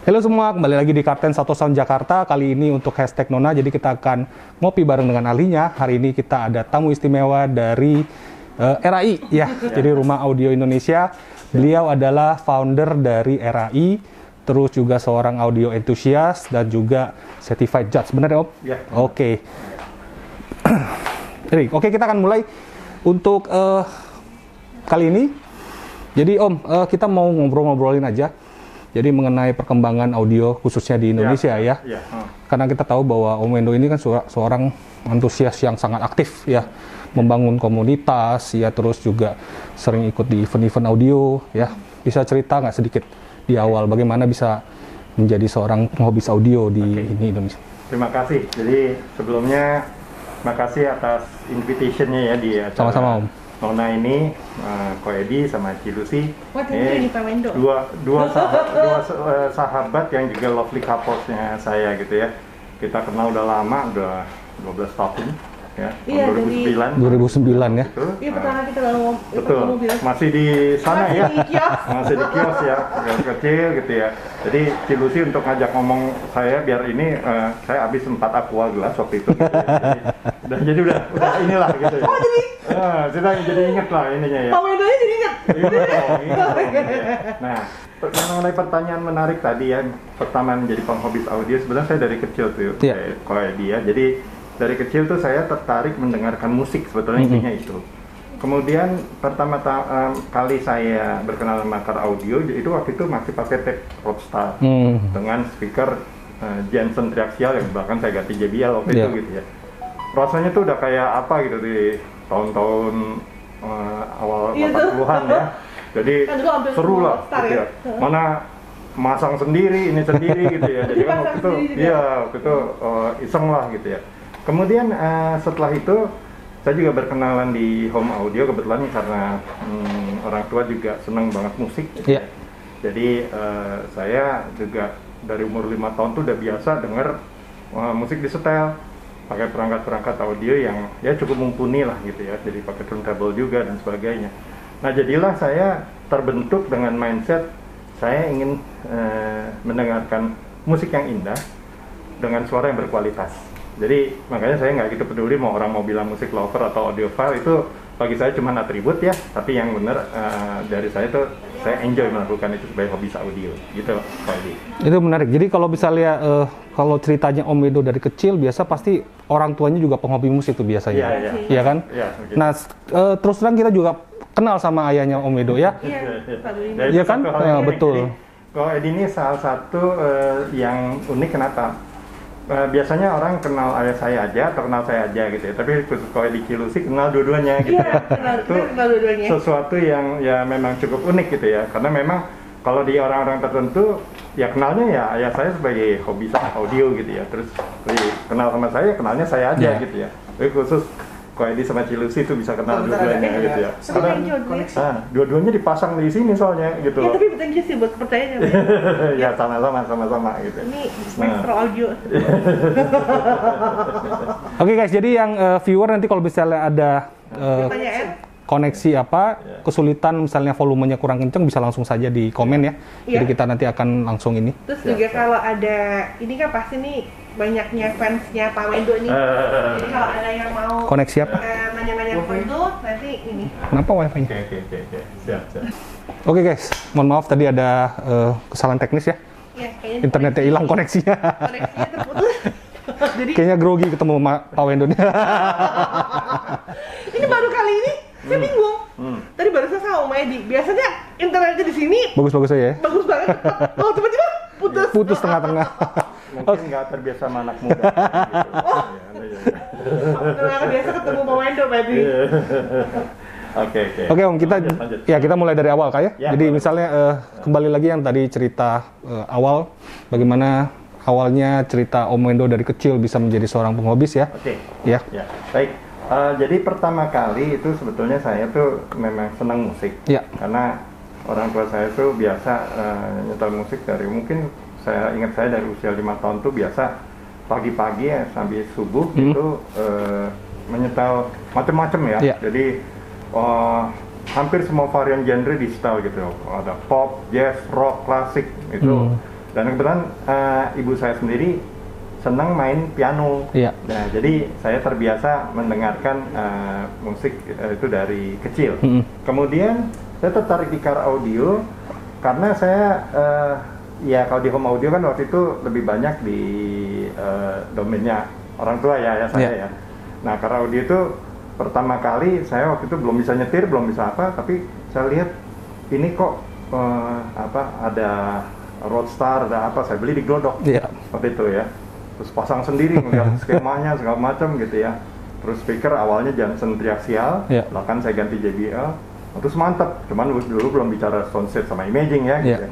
Halo semua, kembali lagi di Kapten Satu Sound Jakarta. Kali ini untuk hashtag Nona, jadi kita akan ngopi bareng dengan ahlinya. Hari ini kita ada tamu istimewa dari RAI, ya. Jadi Rumah Audio Indonesia. Beliau adalah founder dari RAI, terus juga seorang audio enthusiast dan juga certified judge. Benar ya, Om? Ya. Oke. Jadi, oke, kita akan mulai untuk kali ini. Jadi Om, kita mau ngobrol-ngobrolin aja. Jadi mengenai perkembangan audio khususnya di Indonesia ya. Karena kita tahu bahwa Om Wendo ini kan seorang antusias yang sangat aktif ya, membangun komunitas ya, terus juga sering ikut di event-event audio ya. Bisa cerita nggak sedikit di awal bagaimana bisa menjadi seorang penghobi audio di ini Indonesia? Terima kasih. Jadi sebelumnya makasih atas invitation-nya ya di acara Sama-sama Om. Nona ini, Ko Edi sama Cilusi. Dua sahabat yang juga lovely couple-nya saya gitu ya. Kita kenal udah lama, udah 12 tahun ya. Iya, 2009 ya. Iya, pertama kita lalu betul. Masih di sana ya. Masih di kios ya, kios kecil gitu ya. Jadi Cilusi untuk ngajak ngomong saya biar ini saya habis 4 aqua gelas waktu itu gitu ya. Jadi udah inilah gitu ya. Oh, jadi jadi inget lah ininya ya. Pak Wendonya jadi inget. Nah, mengenai pertanyaan menarik tadi ya, pertama menjadi penghobi audio, sebenarnya saya dari kecil tuh, kalau dia. Jadi dari kecil tuh saya tertarik mendengarkan musik, sebetulnya intinya itu. Kemudian pertama kali saya berkenalan sama car audio, itu waktu itu masih pakai tape Roadstar dengan speaker Jensen triaxial yang bahkan saya ganti JBL waktu itu gitu ya. Rasanya tuh udah kayak apa gitu di tahun-tahun awal 80-an ya. Jadi kan seru lah gitu ya. Mana masang sendiri, ini sendiri gitu ya. Jadi kan waktu itu waktu itu iseng lah gitu ya. Kemudian setelah itu saya juga berkenalan di home audio kebetulan karena orang tua juga senang banget musik gitu ya. Jadi saya juga dari umur 5 tahun tuh udah biasa denger musik di setel pakai perangkat-perangkat audio yang ya cukup mumpuni lah gitu ya, jadi pakai turntable juga dan sebagainya. Nah jadilah saya terbentuk dengan mindset saya ingin mendengarkan musik yang indah dengan suara yang berkualitas. Jadi makanya saya nggak gitu peduli mau orang mau bilang musik lover atau audiophile, itu bagi saya cuma atribut ya, tapi yang benar dari saya tuh saya enjoy melakukan itu sebagai hobi audio gitu Pak Edi. Itu menarik. Jadi kalau misalnya kalau ceritanya Om Wendo dari kecil biasa pasti orang tuanya juga penghobi musik tuh biasanya. Iya kan? Iya. Nah, terus terang kita juga kenal sama ayahnya Om Wendo ya. Iya kan? Betul. Kalau Edi ini salah satu yang unik kenapa? Biasanya orang kenal ayah saya aja atau kenal saya aja gitu ya, tapi khusus kalau Edi Cilusi kenal dua-duanya gitu ya. Itu sesuatu yang ya memang cukup unik gitu ya, karena memang kalau di orang-orang tertentu ya kenalnya ya ayah saya sebagai hobi audio gitu ya, terus kenal sama saya kenalnya saya aja gitu ya. Tapi khusus kalau Edi sama Cilusi itu bisa kenal dua-duanya gitu ya. Karena dua-duanya dipasang di sini soalnya gitu. Ya tapi thank you sih buat kepercayaannya. Ya sama-sama gitu. Ini maestro audio. Oke guys, jadi yang viewer nanti kalau misalnya ada koneksi kesulitan misalnya volumenya kurang kenceng bisa langsung saja di komen ya. Jadi kita nanti akan langsung ini. Terus juga kalau ada ini kan pasti nih banyaknya fansnya Pak Wendo nih. Jadi kalau ada yang mau koneksi apa? nanya-nanya itu nanti ini. Kenapa wifi-nya? Oke. Siap. Oke guys, mohon maaf tadi ada kesalahan teknis ya. Internetnya hilang koneksinya. Koneksinya terputus. Jadi kayaknya grogi ketemu sama Pak Wendo nih. Ini baru kali ini saya bingung. Tadi baru saya sama Om Edi. Biasanya internetnya di sini bagus-bagus aja ya. Bagus banget. Oh tiba-tiba putus tengah-tengah. Mungkin nggak terbiasa sama anak muda. Nggak biasa ketemu Pak Wendo Pak Edi. Oke Om, kita mulai dari awal ya. Jadi misalnya kembali lagi yang tadi cerita awal, bagaimana awalnya cerita Om Wendo dari kecil bisa menjadi seorang penghobis ya. Ya. Baik. Jadi pertama kali itu sebetulnya saya tuh memang senang musik. Karena orang tua saya tuh biasa nyetel musik dari mungkin saya ingat saya dari usia 5 tahun tuh biasa pagi-pagi ya sambil subuh itu menyetel macam-macam ya. Jadi hampir semua varian genre di setel gitu. Ada pop, jazz, rock, klasik itu Dan kebetulan ibu saya sendiri senang main piano. Iya. Nah, jadi saya terbiasa mendengarkan musik itu dari kecil. Kemudian saya tertarik di car audio karena saya ya kalau di home audio kan waktu itu lebih banyak di domainnya orang tua ya saya ya. Nah, car audio itu pertama kali saya waktu itu belum bisa nyetir, belum bisa apa, tapi saya lihat ini kok ada Roadstar, ada apa, saya beli di Glodok waktu itu ya. Terus pasang sendiri, ngeliat skemanya segala macam gitu ya. Terus speaker awalnya Johnson triaxial, bahkan saya ganti JBL, terus mantap. Cuman dulu belum bicara soundset sama imaging ya gitu.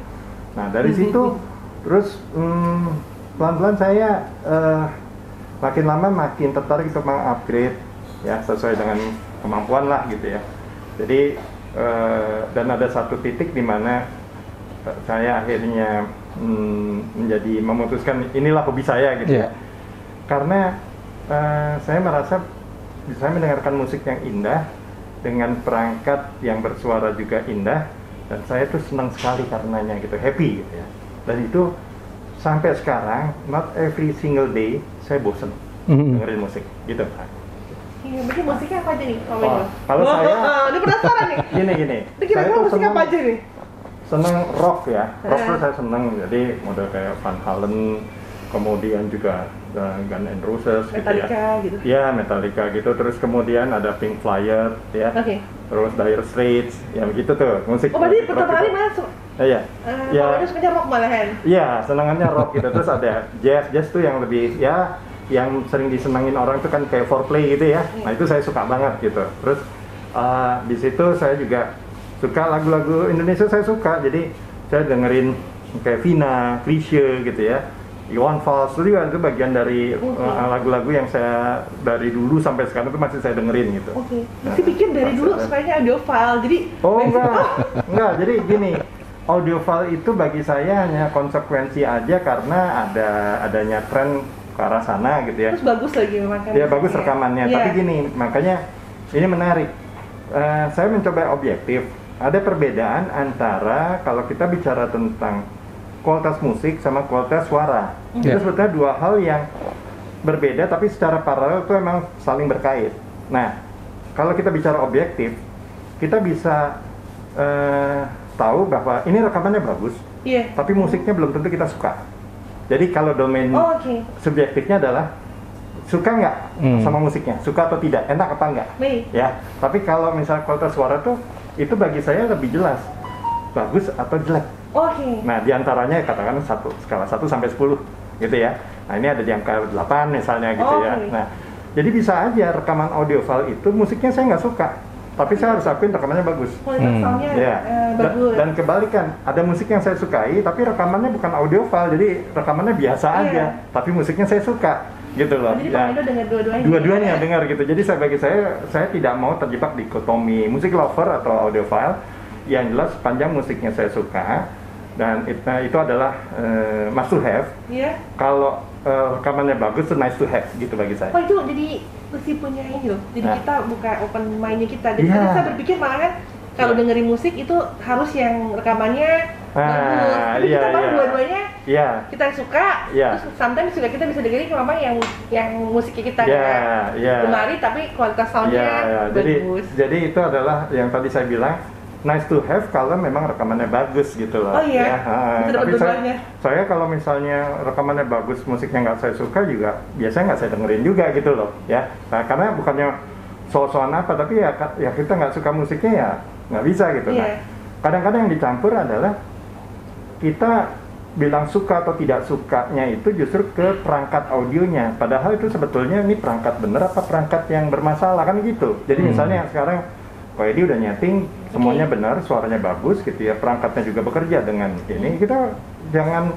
Nah dari situ terus pelan-pelan saya makin lama makin tertarik untuk mengupgrade ya sesuai dengan kemampuan lah gitu ya. Jadi dan ada satu titik di mana saya akhirnya menjadi memutuskan inilah hobi saya gitu ya. Karena saya merasa bisa mendengarkan musik yang indah dengan perangkat yang bersuara juga indah, dan saya tuh senang sekali karenanya gitu, happy gitu ya. Dan itu sampai sekarang not every single day saya bosen dengerin musik gitu. Iya, berarti musiknya apa aja nih? Kalau saya ini penasaran nih. Gini. Kira-kira musiknya apa aja nih? Seneng rock ya, rock tuh saya seneng, jadi model kayak Van Halen, kemudian juga Guns N' Roses Metallica gitu ya. Metallica gitu, terus kemudian ada Pink Floyd ya, terus Dire Straits, ya begitu tuh musik. Oh, berarti pertama kali masuk? Iya. Ya. Itu sebenarnya rock malahan? Iya, senangannya rock gitu, terus ada jazz tuh yang lebih ya, yang sering disenangin orang tuh kan kayak foreplay gitu ya. Nah itu saya suka banget gitu. Terus di situ saya juga suka lagu-lagu Indonesia, saya suka, jadi saya dengerin kayak Vina, Chrisye gitu ya, Iwan Fals, itu juga itu bagian dari lagu-lagu yang saya dari dulu sampai sekarang itu masih saya dengerin gitu. Masih pikir dari dulu sukanya audiophile, jadi enggak, jadi gini, audiophile itu bagi saya hanya konsekuensi aja karena adanya tren ke arah sana gitu ya. Terus bagus lagi makanya. Ya bagus rekamannya, tapi gini, makanya ini menarik. Saya mencoba objektif. Ada perbedaan antara kalau kita bicara tentang kualitas musik sama kualitas suara. Itu sebetulnya dua hal yang berbeda, tapi secara paralel itu emang saling berkait. Nah, kalau kita bicara objektif, kita bisa tahu bahwa ini rekamannya bagus, tapi musiknya belum tentu kita suka. Jadi kalau domain subjektifnya adalah suka nggak sama musiknya, suka atau tidak, enak apa enggak, ya. Tapi kalau misalnya kualitas suara tuh, itu bagi saya lebih jelas, bagus atau jelek. Nah diantaranya katakan skala 1 sampai 10 gitu ya. Nah ini ada di angka 8 misalnya gitu ya. Nah jadi bisa aja rekaman audiophile itu musiknya saya nggak suka, tapi saya harus akuin rekamannya bagus. Bagus. Dan kebalikan, ada musik yang saya sukai tapi rekamannya bukan audiophile, jadi rekamannya biasa aja, tapi musiknya saya suka gitu loh. Jadi Pak Endo dengar dua-duanya dengar gitu. Jadi bagi saya tidak mau terjebak dikotomi musik lover atau audiophile. Yang jelas sepanjang musiknya saya suka dan itu adalah must to have. Kalau rekamannya bagus itu nice to have gitu bagi saya. Itu jadi mesti punya ini loh. Jadi kita buka open mind-nya kita. Jadi saya berpikir malah kan kalau dengerin musik itu harus yang rekamannya bagus. Tapi kita baru dua-duanya kita suka, terus sometimes juga kita bisa dengerin memang yang musiknya kita gemari tapi kualitas soundnya bagus. Jadi itu adalah yang tadi saya bilang nice to have kalau memang rekamannya bagus gitu loh. Tapi saya kalau misalnya rekamannya bagus, musiknya nggak saya suka juga biasanya nggak saya dengerin juga gitu loh ya. Nah, karena bukannya so-soan apa, tapi ya kita nggak suka musiknya ya nggak bisa gitu. Nah, kadang-kadang yang dicampur adalah kita bilang suka atau tidak sukanya itu justru ke perangkat audionya, padahal itu sebetulnya ini perangkat bener apa perangkat yang bermasalah kan gitu. Jadi misalnya sekarang Ko Edi udah nyeting semuanya benar, suaranya bagus gitu ya, perangkatnya juga bekerja dengan ini, kita jangan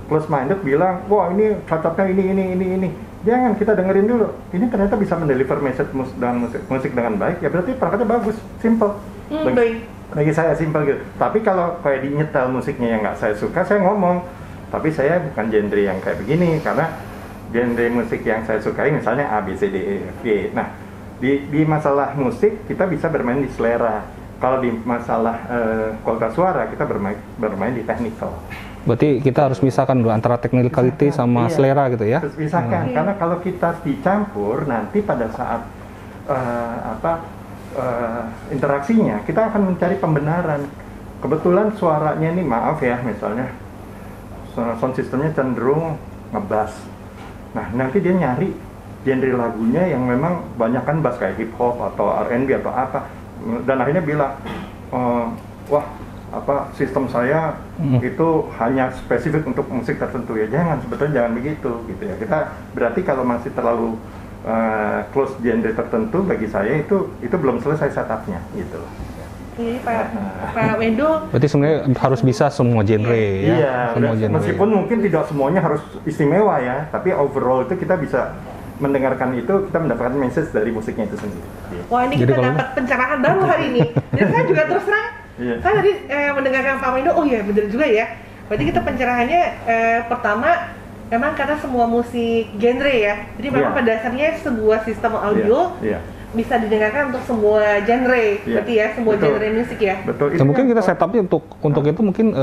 close minded bilang wah ini cocoknya ini. Jangan, kita dengerin dulu, ini ternyata bisa mendeliver message musik dengan baik, ya berarti perangkatnya bagus, simple. Bagi saya simple gitu. Tapi kalau kayak nyetel musiknya yang nggak saya suka, saya ngomong, tapi saya bukan genre yang kayak begini, karena genre musik yang saya sukai misalnya A, B, C, D, E, F, G. Nah, di masalah musik kita bisa bermain di selera. Kalau di masalah kualitas suara kita bermain di technical. Berarti kita harus pisahkan dulu antara technicality sama selera gitu ya? Harus pisahkan, karena kalau kita dicampur nanti pada saat interaksinya kita akan mencari pembenaran. Kebetulan suaranya ini maaf ya, misalnya sound systemnya cenderung ngebass. Nah nanti dia nyari genre lagunya yang memang banyakkan bass kayak hip hop atau R&B atau apa, dan akhirnya bilang wah sistem saya itu hanya spesifik untuk musik tertentu. Ya jangan, sebetulnya jangan begitu gitu ya. Kita berarti kalau masih terlalu close genre tertentu, bagi saya itu belum selesai setupnya gitu. Jadi Pak Wendo berarti sebenarnya harus bisa semua genre ya. Iya, semua genre. meskipun mungkin tidak semuanya harus istimewa ya, tapi overall itu kita bisa mendengarkan itu, kita mendapatkan message dari musiknya itu sendiri. Wah, ini Jadi kita dapat pencerahan baru hari ini. Dan saya juga terus terang, saya tadi mendengarkan Pak Wendo, oh iya benar juga ya. Berarti kita pencerahannya pertama, memang karena semua musik genre ya. Jadi memang pada dasarnya sebuah sistem audio bisa didengarkan untuk semua genre, berarti ya semua genre musik ya. Betul. Nah, mungkin kita setupnya untuk itu mungkin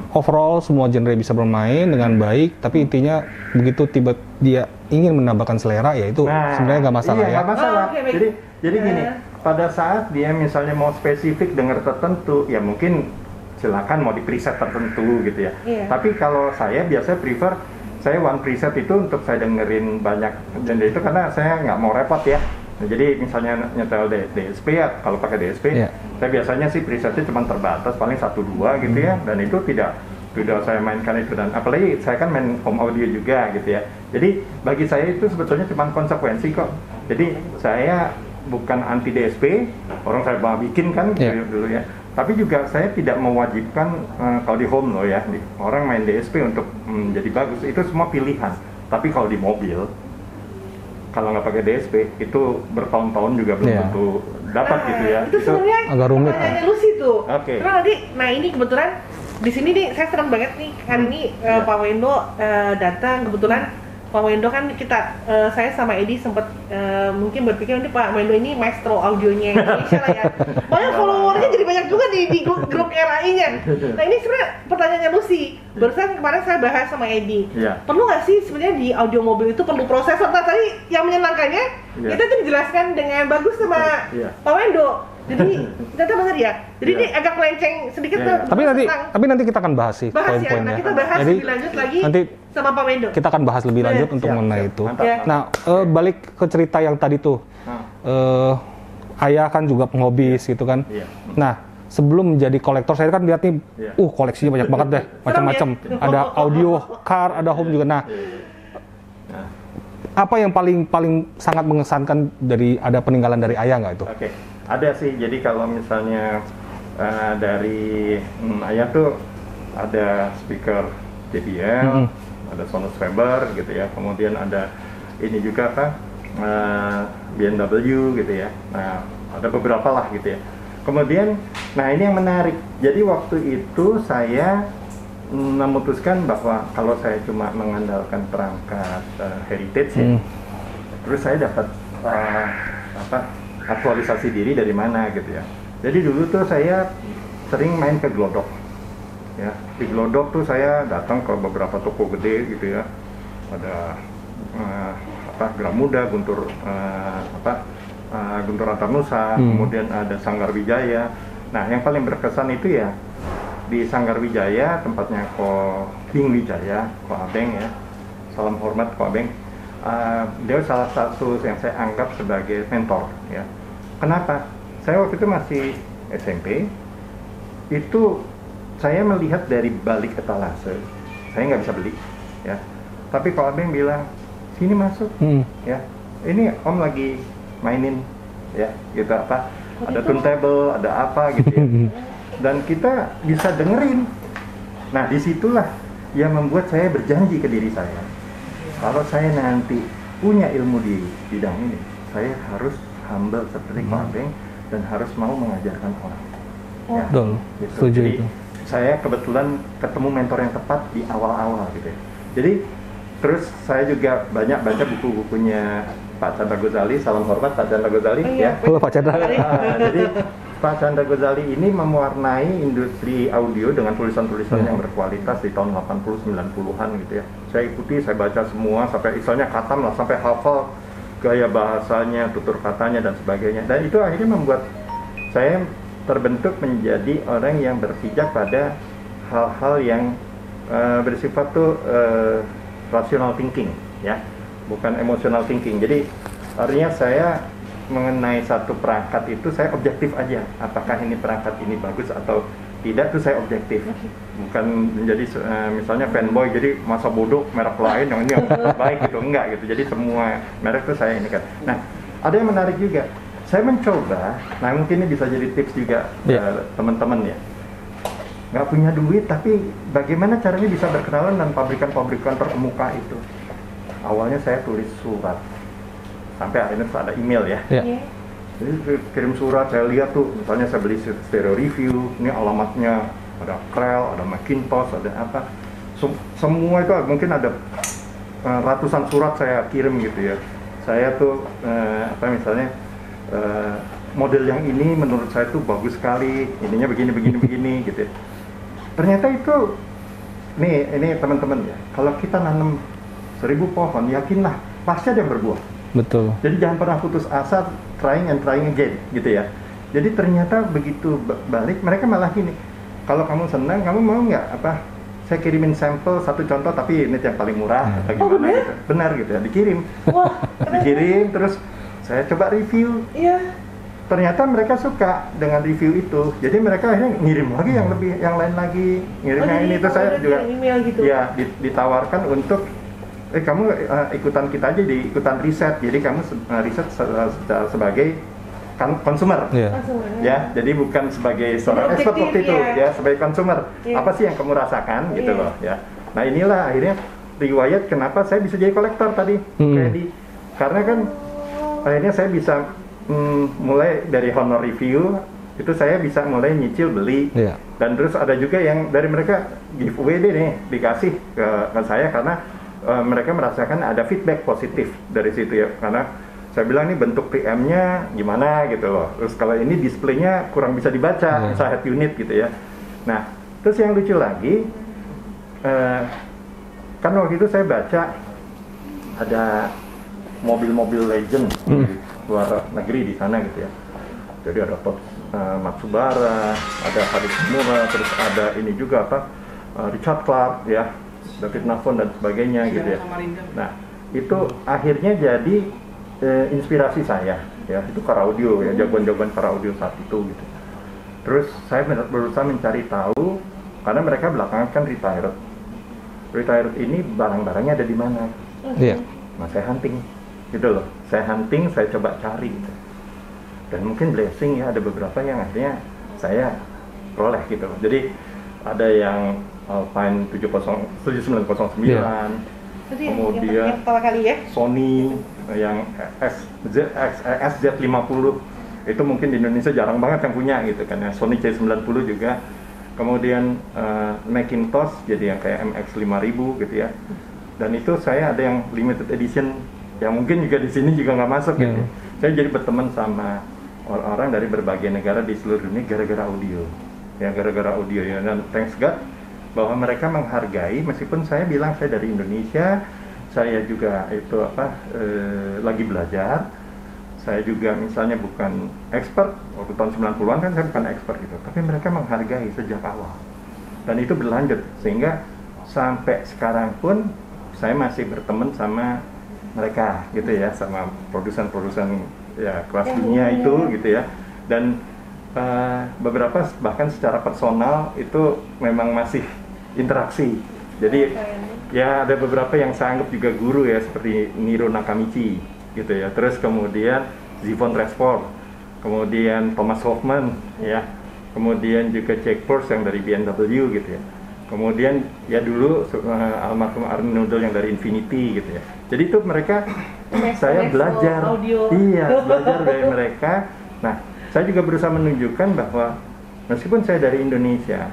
overall semua genre bisa bermain dengan baik, tapi intinya begitu tiba dia ingin menambahkan selera, ya itu sebenarnya nggak masalah ya. Nggak masalah. Jadi gini, pada saat dia misalnya mau spesifik dengar tertentu, ya mungkin silakan mau di preset tertentu gitu ya. Tapi kalau saya biasa prefer, saya one preset itu untuk saya dengerin banyak genre itu karena saya nggak mau repot ya. Nah, jadi misalnya nyetel DSP ya, kalau pakai DSP, saya biasanya sih presetnya cuma terbatas paling 1-2 gitu ya, dan itu tidak saya mainkan itu, dan apalagi saya kan main home audio juga gitu ya. Jadi bagi saya itu sebetulnya cuma konsekuensi kok. Jadi saya bukan anti DSP, orang saya mau bikin kan dulu ya. Tapi juga saya tidak mewajibkan kalau di home loh ya, orang main DSP untuk jadi bagus, itu semua pilihan. Tapi kalau di mobil, kalau nggak pakai DSP itu bertahun-tahun juga belum tentu dapat gitu ya. Itu sebenarnya agak rumit. Pertanyaannya Lucy tuh. Oke. Karena tadi, nah ini kebetulan di sini nih saya senang banget nih hari ini Pak Wendo datang. Kebetulan Pak Wendo kan saya sama Edi sempat mungkin berpikir nanti Pak Wendo ini maestro audionya Indonesia lah ya. Banyak followernya jadi banyak juga di grup RAI-nya. Nah ini sebenarnya pertanyaannya Lucy. Barusan kemarin saya bahas sama Edi. Perlu nggak sih sebenarnya di audio mobil itu perlu prosesor? Nah tadi yang menyenangkannya itu tuh dijelaskan dengan bagus sama Pak Wendo. Jadi ternyata benar ya. Jadi ini agak melenceng sedikit tuh. Tapi nanti kita akan bahas sih poin-poinnya. Nah, kita bahas lebih lanjut lagi nanti sama Pak Wendo. Kita akan bahas lebih lanjut untuk mengenai itu. Nah, balik ke cerita yang tadi tuh. Ayah kan juga penghobis gitu kan. Nah, sebelum menjadi kolektor, saya kan lihat nih, koleksinya banyak banget deh, macam-macam. Ada audio, car, ada home juga. Nah, apa yang paling sangat mengesankan dari ada peninggalan dari ayah nggak itu? Oke, ada sih. Jadi kalau misalnya dari ayah tuh ada speaker JBL, ada Sonos Faber gitu ya. Kemudian ada ini juga BMW gitu ya. Nah, ada beberapa lah gitu ya. Kemudian, nah ini yang menarik. Jadi waktu itu saya memutuskan bahwa kalau saya cuma mengandalkan perangkat heritage ya, terus saya dapat aktualisasi diri dari mana gitu ya. Jadi dulu tuh saya sering main ke Glodok. Ya, di Glodok tuh saya datang ke beberapa toko gede gitu ya. Ada Gramuda, Guntur Antarnusa, kemudian ada Sanggar Wijaya. Nah, yang paling berkesan itu ya di Sanggar Wijaya, tempatnya Ko Bing Wijaya, Ko Abeng ya. Salam hormat Ko Abeng. Dia salah satu yang saya anggap sebagai mentor ya. Kenapa? Saya waktu itu masih SMP. Itu saya melihat dari balik etalase. Saya nggak bisa beli ya. Tapi Ko Abeng bilang, "Sini masuk." Ya. Ini Om lagi mainin ya gitu ada turntable, ada apa gitu ya. Dan kita bisa dengerin. Nah, disitulah yang membuat saya berjanji ke diri saya, kalau saya nanti punya ilmu di bidang ini, saya harus humble seperti Ko Abeng dan harus mau mengajarkan orang. Ya, gitu. Setuju. Jadi, itu. saya kebetulan ketemu mentor yang tepat di awal-awal gitu ya. Jadi terus saya juga banyak baca buku-bukunya Pak Chandra Ghazali, salam hormat Pak Chandra Ghazali ya. Halo Pak Chandra. Jadi Pak Chandra Ghazali ini mewarnai industri audio dengan tulisan-tulisan yang berkualitas di tahun 80-90-an gitu ya. Saya ikuti, saya baca semua, sampai misalnya khatam lah, sampai hafal gaya bahasanya, tutur katanya, dan sebagainya. Dan itu akhirnya membuat saya terbentuk menjadi orang yang berpijak pada hal-hal yang bersifat tuh rational thinking, ya, bukan emotional thinking. Jadi artinya saya mengenai satu perangkat itu saya objektif aja, apakah ini perangkat ini bagus atau tidak, tuh saya objektif, bukan menjadi misalnya fanboy, jadi masa bodoh merek lain yang ini yang baik gitu, enggak gitu. Jadi semua merek tuh saya ini kan. Nah, ada yang menarik juga, saya mencoba, nah mungkin ini bisa jadi tips juga teman-teman ya, nggak punya duit tapi bagaimana caranya bisa berkenalan dengan pabrikan-pabrikan terkemuka itu. Awalnya saya tulis surat, sampai akhirnya ada email ya. Jadi kirim surat, saya lihat tuh, misalnya saya beli stereo review, ini alamatnya ada Krell, ada Macintosh, ada apa, semua itu mungkin ada ratusan surat saya kirim gitu ya. Saya tuh misalnya model yang ini menurut saya tuh bagus sekali, ininya begini gitu ya. Ternyata itu, ini teman-teman ya, kalau kita nanam 1000 pohon, yakinlah pasti ada yang berbuah. Betul. Jadi jangan pernah putus asa, trying and trying again, gitu ya. Jadi ternyata begitu balik, mereka malah gini, kalau kamu senang, kamu mau nggak saya kirimin sampel satu contoh, tapi ini yang paling murah, atau gimana gitu. Benar gitu ya, dikirim. Wah, dikirim, terus saya coba review. Iya. Ternyata mereka suka dengan review itu, jadi mereka akhirnya ngirim lagi yang lebih, yang lain lagi, ngirimnya ini. Terus saya juga, gitu. Ya, ditawarkan untuk kamu ikutan kita aja di ikutan riset, jadi kamu riset sebagai konsumer, ya, jadi bukan sebagai seorang expert waktu itu, ya, sebagai konsumer, apa sih yang kamu rasakan, gitu loh, ya. Nah inilah akhirnya riwayat kenapa saya bisa jadi kolektor tadi, karena kan akhirnya saya bisa mulai dari honor review, itu saya bisa mulai nyicil beli, dan terus ada juga yang dari mereka giveaway deh nih, dikasih ke saya karena mereka merasakan ada feedback positif dari situ ya, karena saya bilang ini bentuk PM-nya gimana gitu loh, terus kalau ini displaynya kurang bisa dibaca, misal head unit gitu ya. Nah, terus yang lucu lagi, kan waktu itu saya baca ada mobil-mobil legend di luar negeri di sana gitu ya. Jadi ada Matsubara, ada Haritsumura, terus ada ini juga Richard Clark ya, David Navon dan sebagainya gitu ya. Nah, itu akhirnya jadi inspirasi saya ya, itu car audio ya, jagoan-jagoan car audio saat itu gitu. Terus saya berusaha mencari tahu, karena mereka belakangan kan retired ini barang-barangnya ada di mana. Nah, saya hunting gitu loh, saya coba cari gitu. Dan mungkin blessing ya, ada beberapa yang akhirnya saya peroleh gitu loh. Jadi ada yang Alpine 7909, kemudian yang kali ya, Sony yang SZ50, itu mungkin di Indonesia jarang banget yang punya gitu kan ya. Sony C90 juga, kemudian Macintosh jadi yang kayak MX5000 gitu ya. Dan itu saya ada yang limited edition yang mungkin juga di sini juga nggak masuk gitu. Saya jadi berteman sama orang-orang dari berbagai negara di seluruh dunia gara-gara audio ya, dan thanks God bahwa mereka menghargai, meskipun saya bilang saya dari Indonesia, saya juga itu lagi belajar, saya juga misalnya bukan expert, waktu tahun 90-an kan saya bukan expert gitu, tapi mereka menghargai sejak awal, dan itu berlanjut, sehingga sampai sekarang pun saya masih berteman sama mereka gitu ya, sama produsen-produsen ya kelas dunia itu gitu ya, dan beberapa bahkan secara personal itu memang masih interaksi. Jadi ya ada beberapa yang saya anggap juga guru ya, seperti Niro Nakamichi gitu ya. Terus kemudian Zivon Tresford, kemudian Thomas Hoffman ya, kemudian juga Jack Purse yang dari BMW gitu ya. Kemudian ya dulu almarhum Arne Nudel yang dari Infinity gitu ya. Jadi itu mereka saya belajar, belajar dari mereka. Nah, saya juga berusaha menunjukkan bahwa meskipun saya dari Indonesia,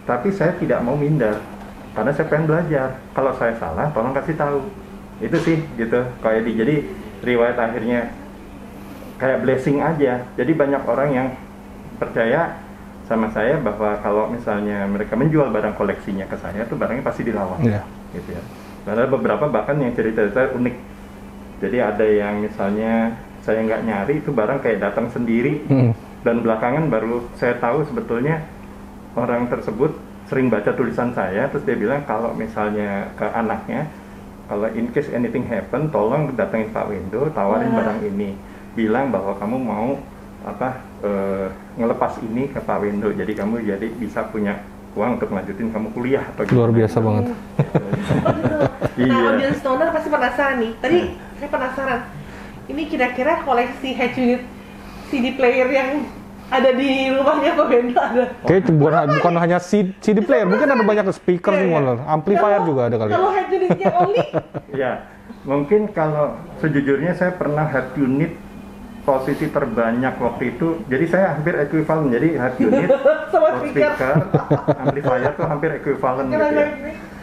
tapi saya tidak mau minder, karena saya pengen belajar. Kalau saya salah, tolong kasih tahu. Itu sih gitu. Jadi riwayat akhirnya kayak blessing aja. Jadi banyak orang yang percaya sama saya bahwa kalau misalnya mereka menjual barang koleksinya ke saya, tuh barangnya pasti dilawan, gitu ya. Ada beberapa bahkan yang cerita-cerita unik. Jadi ada yang misalnya saya nggak nyari, itu barang kayak datang sendiri, dan belakangan baru saya tahu sebetulnya orang tersebut sering baca tulisan saya, terus dia bilang kalau misalnya ke anaknya, kalau in case anything happen, tolong datangin Pak Wendo, tawarin barang ini, bilang bahwa kamu mau ngelepas ini ke Pak Wendo, jadi kamu jadi bisa punya uang untuk lanjutin kamu kuliah atau luar biasa banget. Nah, audience stoner pasti penasaran nih. Tadi saya penasaran, ini kira-kira koleksi head unit CD player yang ada di rumahnya Pak Wendo ada? Oke, bukan hanya CD player, mungkin ada banyak speaker juga, amplifier juga ada kali. Kalau head unitnya only? Ya, mungkin kalau sejujurnya saya pernah head unit posisi terbanyak waktu itu, jadi saya hampir ekuivalen, jadi head unit, speaker, amplifier tuh hampir ekuivalen gitu ya.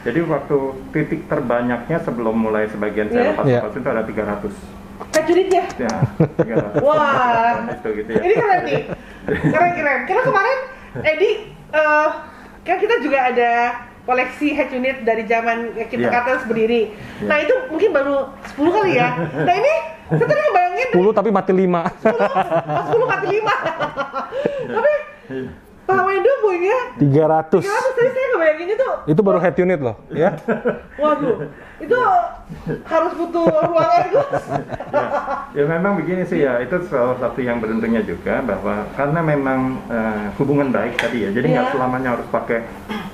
Jadi waktu titik terbanyaknya sebelum mulai sebagian saya lepas itu ada 300. Head unitnya? Ya, 300. Wah, itu gitu ya. Ini keren nih, keren. Karena kemarin Edi, kan kita juga ada koleksi head unit dari zaman kita kata berdiri. Nah itu mungkin baru 10 kali ya. Nah ini saya tadi ngebayangin 10 tapi mati 5. 10 mati 5. Tapi Pak Wendo punya 300. Tadi saya ngebayanginnya tuh. Itu baru head unit loh, ya. Waduh, itu harus butuh ruangan itu. Ya memang begini sih ya, itu salah satu yang beruntungnya juga bahwa karena memang hubungan baik tadi ya, jadi nggak selamanya harus pakai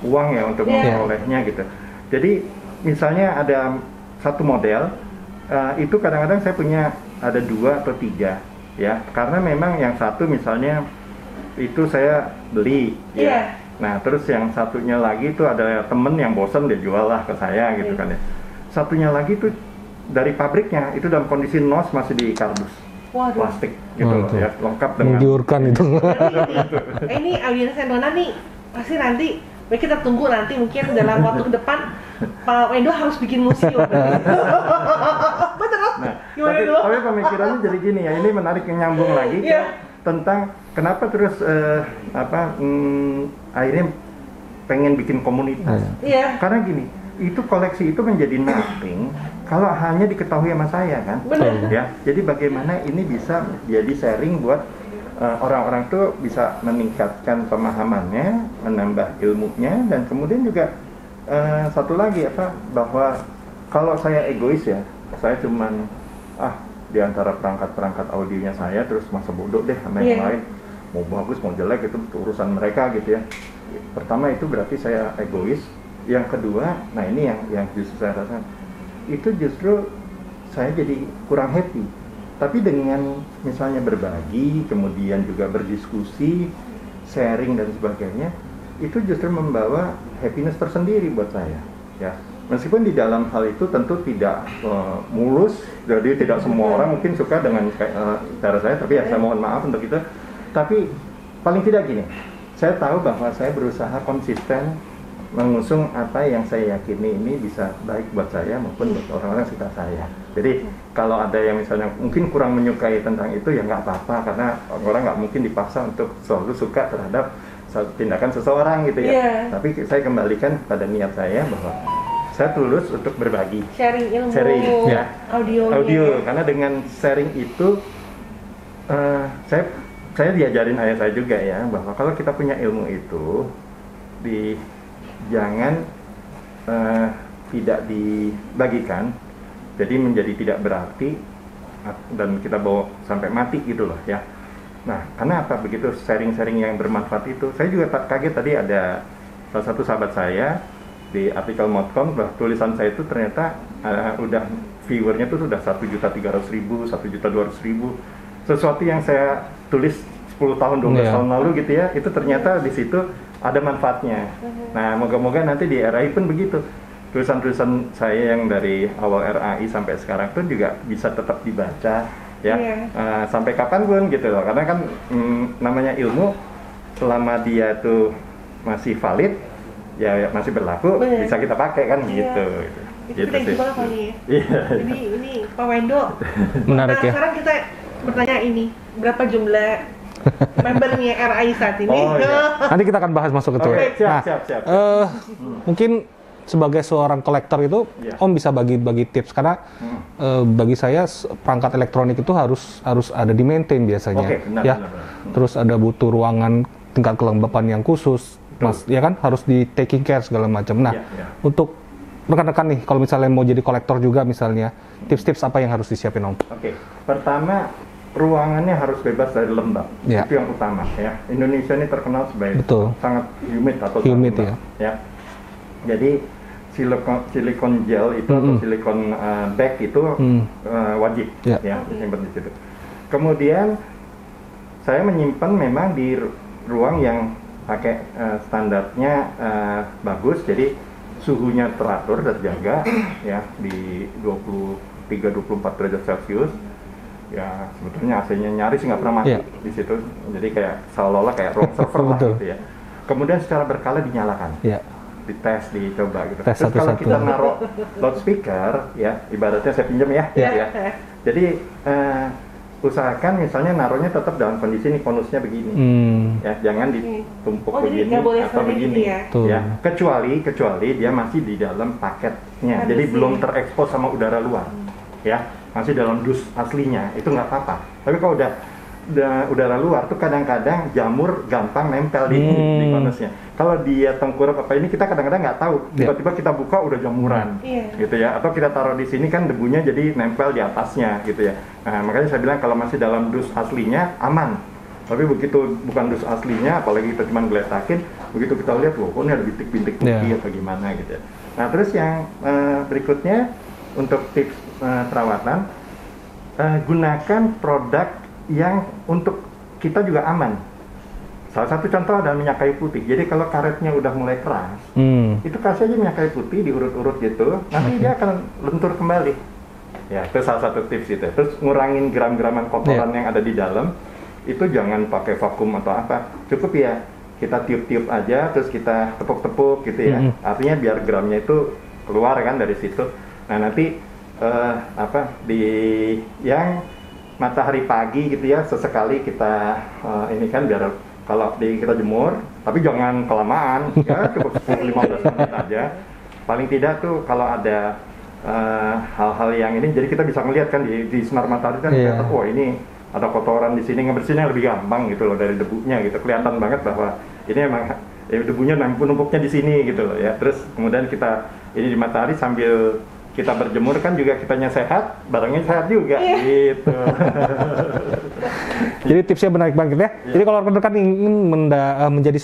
uang ya untuk memperolehnya gitu. Jadi misalnya ada satu model, itu kadang-kadang saya punya ada 2 atau 3 ya, karena memang yang satu misalnya itu saya beli ya. Nah terus yang satunya lagi itu ada temen yang bosen dia jual lah ke saya gitu kan ya. Satunya lagi tuh dari pabriknya itu dalam kondisi nos masih di kardus plastik gitu loh ya, lengkap dengan menggiurkan itu. Ini audiens Sendona nih pasti nanti kita tunggu nanti mungkin dalam waktu ke depan Pak Wendo harus bikin museum. Betul. Nah, tapi pemikirannya jadi gini ya, ini menarik yang nyambung lagi tentang kenapa terus akhirnya pengen bikin komunitas. Karena gini, itu koleksi itu menjadi nothing kalau hanya diketahui sama saya kan. Ya, jadi bagaimana ini bisa jadi sharing buat orang-orang tuh bisa meningkatkan pemahamannya, menambah ilmunya, dan kemudian juga satu lagi bahwa kalau saya egois ya, saya cuman di antara perangkat-perangkat audionya saya terus masa bodoh deh sama yang lain, mau bagus mau jelek itu urusan mereka gitu ya. Pertama itu berarti saya egois. Yang kedua, nah ini yang justru saya rasakan, itu justru saya jadi kurang happy. Tapi dengan misalnya berbagi, kemudian juga berdiskusi, sharing dan sebagainya, itu justru membawa happiness tersendiri buat saya ya. Meskipun di dalam hal itu tentu tidak mulus, jadi tidak semua orang mungkin suka dengan cara saya, tapi ya saya mohon maaf untuk itu. Tapi paling tidak gini, saya tahu bahwa saya berusaha konsisten mengusung apa yang saya yakini ini bisa baik buat saya maupun buat orang-orang sekitar saya. Jadi kalau ada yang misalnya mungkin kurang menyukai tentang itu ya nggak apa-apa, karena orang nggak mungkin dipaksa untuk selalu suka terhadap tindakan seseorang gitu ya. Tapi saya kembalikan pada niat saya bahwa saya tulus untuk berbagi, sharing ilmu, ya, audio. Karena dengan sharing itu saya diajarin ayah saya juga ya, bahwa kalau kita punya ilmu itu jangan tidak dibagikan, jadi menjadi tidak berarti dan kita bawa sampai mati gitu loh ya. Nah, karena apa begitu sharing-sharing yang bermanfaat itu, saya juga kaget tadi ada salah satu sahabat saya di artikel Modcom bahwa tulisan saya itu ternyata udah viewernya tuh sudah 1.300.000, 1.200.000. Sesuatu yang saya tulis 10 tahun, 12 tahun lalu gitu ya, itu ternyata di situ ada manfaatnya. Nah, moga-moga nanti di RAI pun begitu. Tulisan-tulisan saya yang dari awal RAI sampai sekarang pun juga bisa tetap dibaca ya, sampai kapanpun gitu loh. Karena kan namanya ilmu selama dia tuh masih valid, ya masih berlaku, bisa kita pakai kan gitu. Itu kita juga kali ya. Ini Pak Wendo. Menarik ya. Sekarang kita bertanya ini, berapa jumlah membernya RAI saat ini. Oh, iya. Nanti kita akan bahas masuk ke itu. Oke, siap. Mungkin sebagai seorang kolektor itu, Om bisa bagi tips karena bagi saya perangkat elektronik itu harus ada di maintain biasanya, benar. Terus ada butuh ruangan tingkat kelembapan yang khusus, ya kan, harus di taking care segala macam. Nah, untuk rekan-rekan nih, kalau misalnya mau jadi kolektor juga misalnya, tips-tips apa yang harus disiapin, Om? Oke, pertama ruangannya harus bebas dari lembab, itu yang utama ya. Indonesia ini terkenal sebagai sangat humid atau humid ya. Jadi silikon gel itu atau silikon bag itu wajib ya disimpan di situ. Kemudian saya menyimpan memang di ruang yang pakai standarnya bagus, jadi suhunya teratur terjaga ya di 23-24 derajat Celcius. Ya sebetulnya AC-nya nyaris nggak pernah mati di situ, jadi kayak seolah-olah kayak ruang server lah gitu ya. Kemudian secara berkala dinyalakan. Dites, dicoba gitu. Tes terus kalau kita naruh loudspeaker, ya ibaratnya saya pinjam ya. Jadi usahakan misalnya naruhnya tetap dalam kondisi ini konusnya begini, ya jangan ditumpuk begini atau begini, ya kecuali dia masih di dalam paketnya, jadi belum terekspos sama udara luar, ya masih dalam dus aslinya itu nggak apa-apa. Tapi kalau udah udara luar tuh kadang-kadang jamur gampang nempel di konusnya. Kalau dia tengkurap apa ini kita kadang-kadang nggak tahu. Tiba-tiba kita buka udah jamuran, gitu ya. Atau kita taruh di sini kan debunya jadi nempel di atasnya, gitu ya. Nah makanya saya bilang kalau masih dalam dus aslinya aman. Tapi begitu bukan dus aslinya, apalagi kita cuma geletakin, begitu kita lihat, wah kok ini ada bintik-bintik putih atau gimana gitu ya. Nah terus yang berikutnya untuk tips perawatan, gunakan produk yang untuk kita juga aman. Salah satu contoh adalah minyak kayu putih. Jadi kalau karetnya udah mulai keras, itu kasih aja minyak kayu putih diurut-urut gitu, nanti dia akan lentur kembali. Ya, itu salah satu tips itu. Terus ngurangin gram-graman kotoran yang ada di dalam, itu jangan pakai vakum atau apa. Cukup ya kita tiup-tiup aja, terus kita tepuk-tepuk gitu ya. Artinya biar gramnya itu keluar kan dari situ. Nah nanti di yang matahari pagi gitu ya, sesekali kita ini kan biar kalau kita jemur, tapi jangan kelamaan ya, cukup 10-15 menit aja. Paling tidak tuh kalau ada hal-hal yang ini, jadi kita bisa ngelihat kan di sinar matahari kan kelihatan, oh ini ada kotoran di sini, ngebersihinnya lebih gampang gitu loh dari debunya gitu, kelihatan banget bahwa ini emang debunya numpuknya di sini gitu loh ya. Terus kemudian kita ini di matahari sambil kita berjemur kan juga kitanya sehat, barangnya sehat juga gitu. Jadi tipsnya menarik banget ya. Jadi kalau rekan-rekan ingin menjadi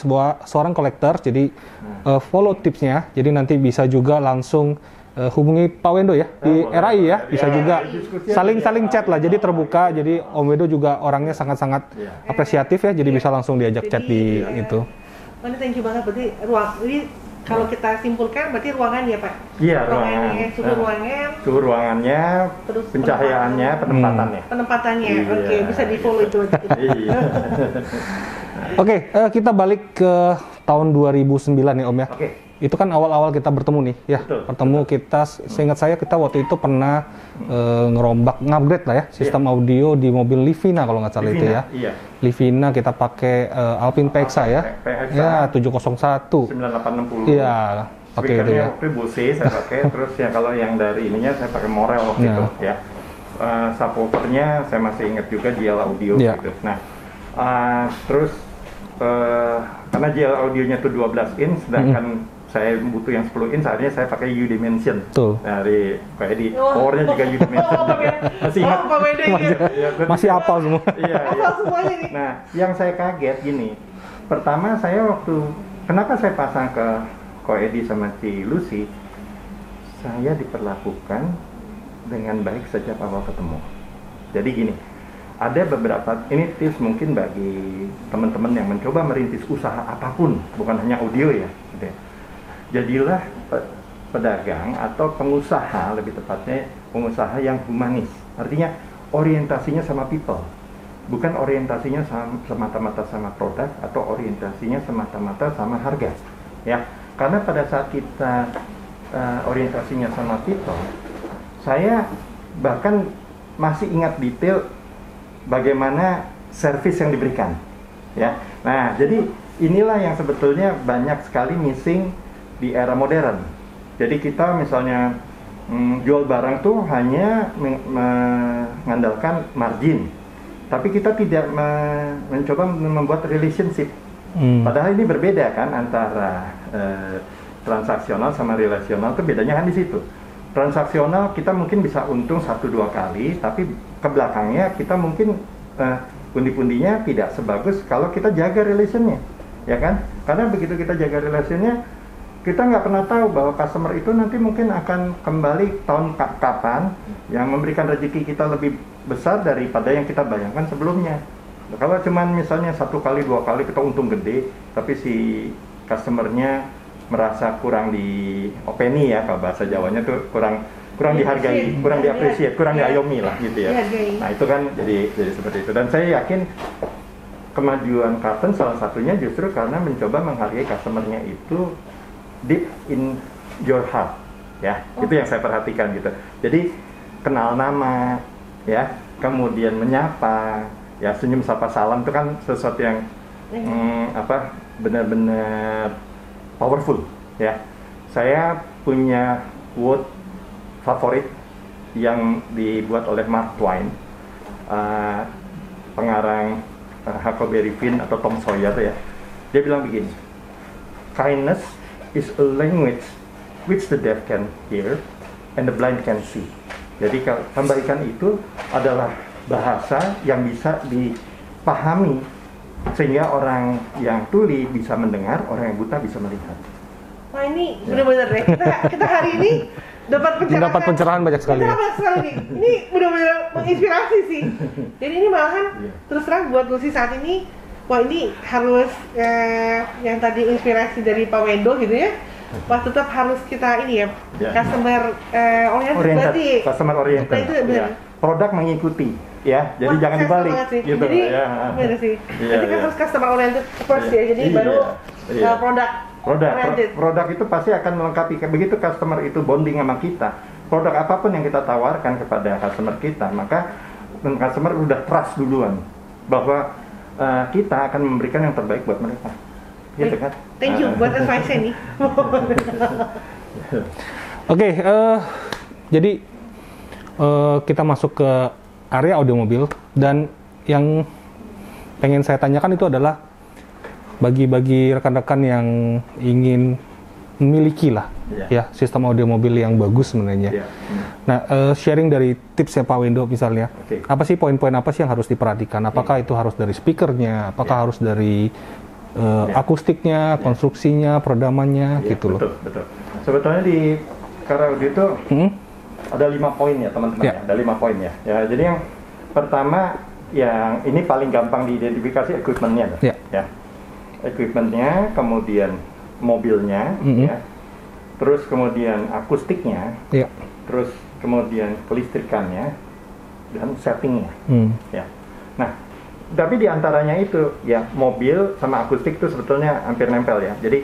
seorang kolektor, jadi follow tipsnya. Jadi nanti bisa juga langsung hubungi Pak Wendo ya di RAI ya. Bisa juga saling chat lah. Jadi terbuka. Jadi Om Wendo juga orangnya sangat-sangat apresiatif ya. Jadi bisa langsung diajak chat di itu. Ini thank you banget. Berarti kalau kita simpulkan berarti ruangan ya Pak? Iya, ruangan. Suhu ruangannya, terus pencahayaannya, penempatannya. Penempatannya, oke, bisa di follow itu aja. Oke, kita balik ke tahun 2009 nih Om ya. Itu kan awal-awal kita bertemu nih ya. Bertemu kita, seingat saya kita waktu itu pernah nge-upgrade lah ya sistem audio di mobil Livina kalau nggak salah itu ya. Livina kita pakai Alpine PXA ya. Ya 701. 9860. Iya. Pakai itu ya. Waktu Bose saya pakai, terus ya kalau yang dari ininya saya pakai Morel waktu itu ya. Subwoofernya saya masih ingat juga JL Audio gitu. Nah, terus karena JL audionya tuh 12 inch, sedangkan saya butuh yang 10 inch, akhirnya saya pakai U-Dimension dari Pak Edi. Powernya juga U-Dimension juga. Masih ingat? Masih hafal semua. Iya. Nah, yang saya kaget gini, pertama saya kenapa saya pasang ke Ko Edi sama Ci Lucy, saya diperlakukan dengan baik sejak awal ketemu. Jadi gini, ada beberapa, ini tips mungkin bagi teman-teman yang mencoba merintis usaha apapun, bukan hanya audio ya. Jadilah pedagang atau pengusaha, lebih tepatnya pengusaha yang humanis. Artinya orientasinya sama people, bukan orientasinya semata-mata sama produk atau orientasinya semata-mata sama harga. Ya, karena pada saat kita orientasinya sama people, saya bahkan masih ingat detail bagaimana service yang diberikan, ya. Nah, jadi inilah yang sebetulnya banyak sekali missing di era modern. Jadi kita misalnya jual barang tuh hanya mengandalkan margin, tapi kita tidak mencoba membuat relationship. Padahal ini berbeda kan antara transaksional sama relasional, itu bedanya kan di situ. Transaksional kita mungkin bisa untung 1-2 kali, tapi ke belakangnya kita mungkin pundi-pundinya tidak sebagus kalau kita jaga relationnya, ya kan? Karena begitu kita jaga relationnya, kita nggak pernah tahu bahwa customer itu nanti mungkin akan kembali tahun kapan yang memberikan rezeki kita lebih besar daripada yang kita bayangkan sebelumnya. Kalau cuman misalnya 1 kali 2 kali kita untung gede, tapi si customernya merasa kurang di openi ya, kalau bahasa Jawanya tuh kurang dihargai, kurang diapresiasi, kurang diayomi lah gitu ya. Nah itu kan jadi seperti itu. Dan saya yakin kemajuan Kartun salah satunya justru karena mencoba menghargai customernya itu deep in your heart, ya. Itu yang saya perhatikan gitu. Jadi kenal nama, ya, kemudian menyapa, ya, senyum sapa salam itu kan sesuatu yang benar-benar powerful, ya. Saya punya quote favorit yang dibuat oleh Mark Twain, pengarang Huckleberry Finn atau Tom Sawyer, ya. Dia bilang begini, kindness is a language which the deaf can hear and the blind can see. Jadi kebaikan itu adalah bahasa yang bisa dipahami sehingga orang yang tuli bisa mendengar, orang yang buta bisa melihat. Wah ini benar-benar deh. Kita hari ini dapat pencerahan banyak sekali. Ini benar-benar menginspirasi sih. Jadi ini malahan terus terang buat Lucy saat ini, wah ini harus yang tadi inspirasi dari Pak Wendo gitu ya. Wah tetap harus kita ini ya, customer oriented. Customer oriented. Itu benar. Produk mengikuti, ya. Jadi jangan dibalik. Gitu. Jadi benar sih. Jadi kan harus customer oriented first ya. Jadi baru produk itu pasti akan melengkapi. Begitu customer itu bonding sama kita, produk apapun yang kita tawarkan kepada customer kita, maka customer udah trust duluan bahwa kita akan memberikan yang terbaik buat mereka. Gitu kan? Thank you buat advice-nya nih. Oke, jadi kita masuk ke area audio mobil, dan yang pengen saya tanyakan itu adalah bagi rekan-rekan yang ingin memiliki lah ya sistem audio mobil yang bagus sebenarnya. Nah, sharing dari tipsnya Pak Wendo misalnya, apa sih poin-poin apa sih yang harus diperhatikan? Apakah itu harus dari speakernya, apakah harus dari akustiknya, konstruksinya, peredamannya, gitu loh. Betul. Sebetulnya di car audio itu ada 5 poin ya teman-teman, ada 5 poin ya. Jadi yang pertama, yang ini paling gampang diidentifikasi equipment-nya, ya. Equipment-nya, kemudian mobilnya, ya. Terus kemudian akustiknya, terus kemudian kelistrikannya, dan settingnya, ya. Nah, tapi di antaranya itu ya mobil sama akustik itu sebetulnya hampir nempel ya. Jadi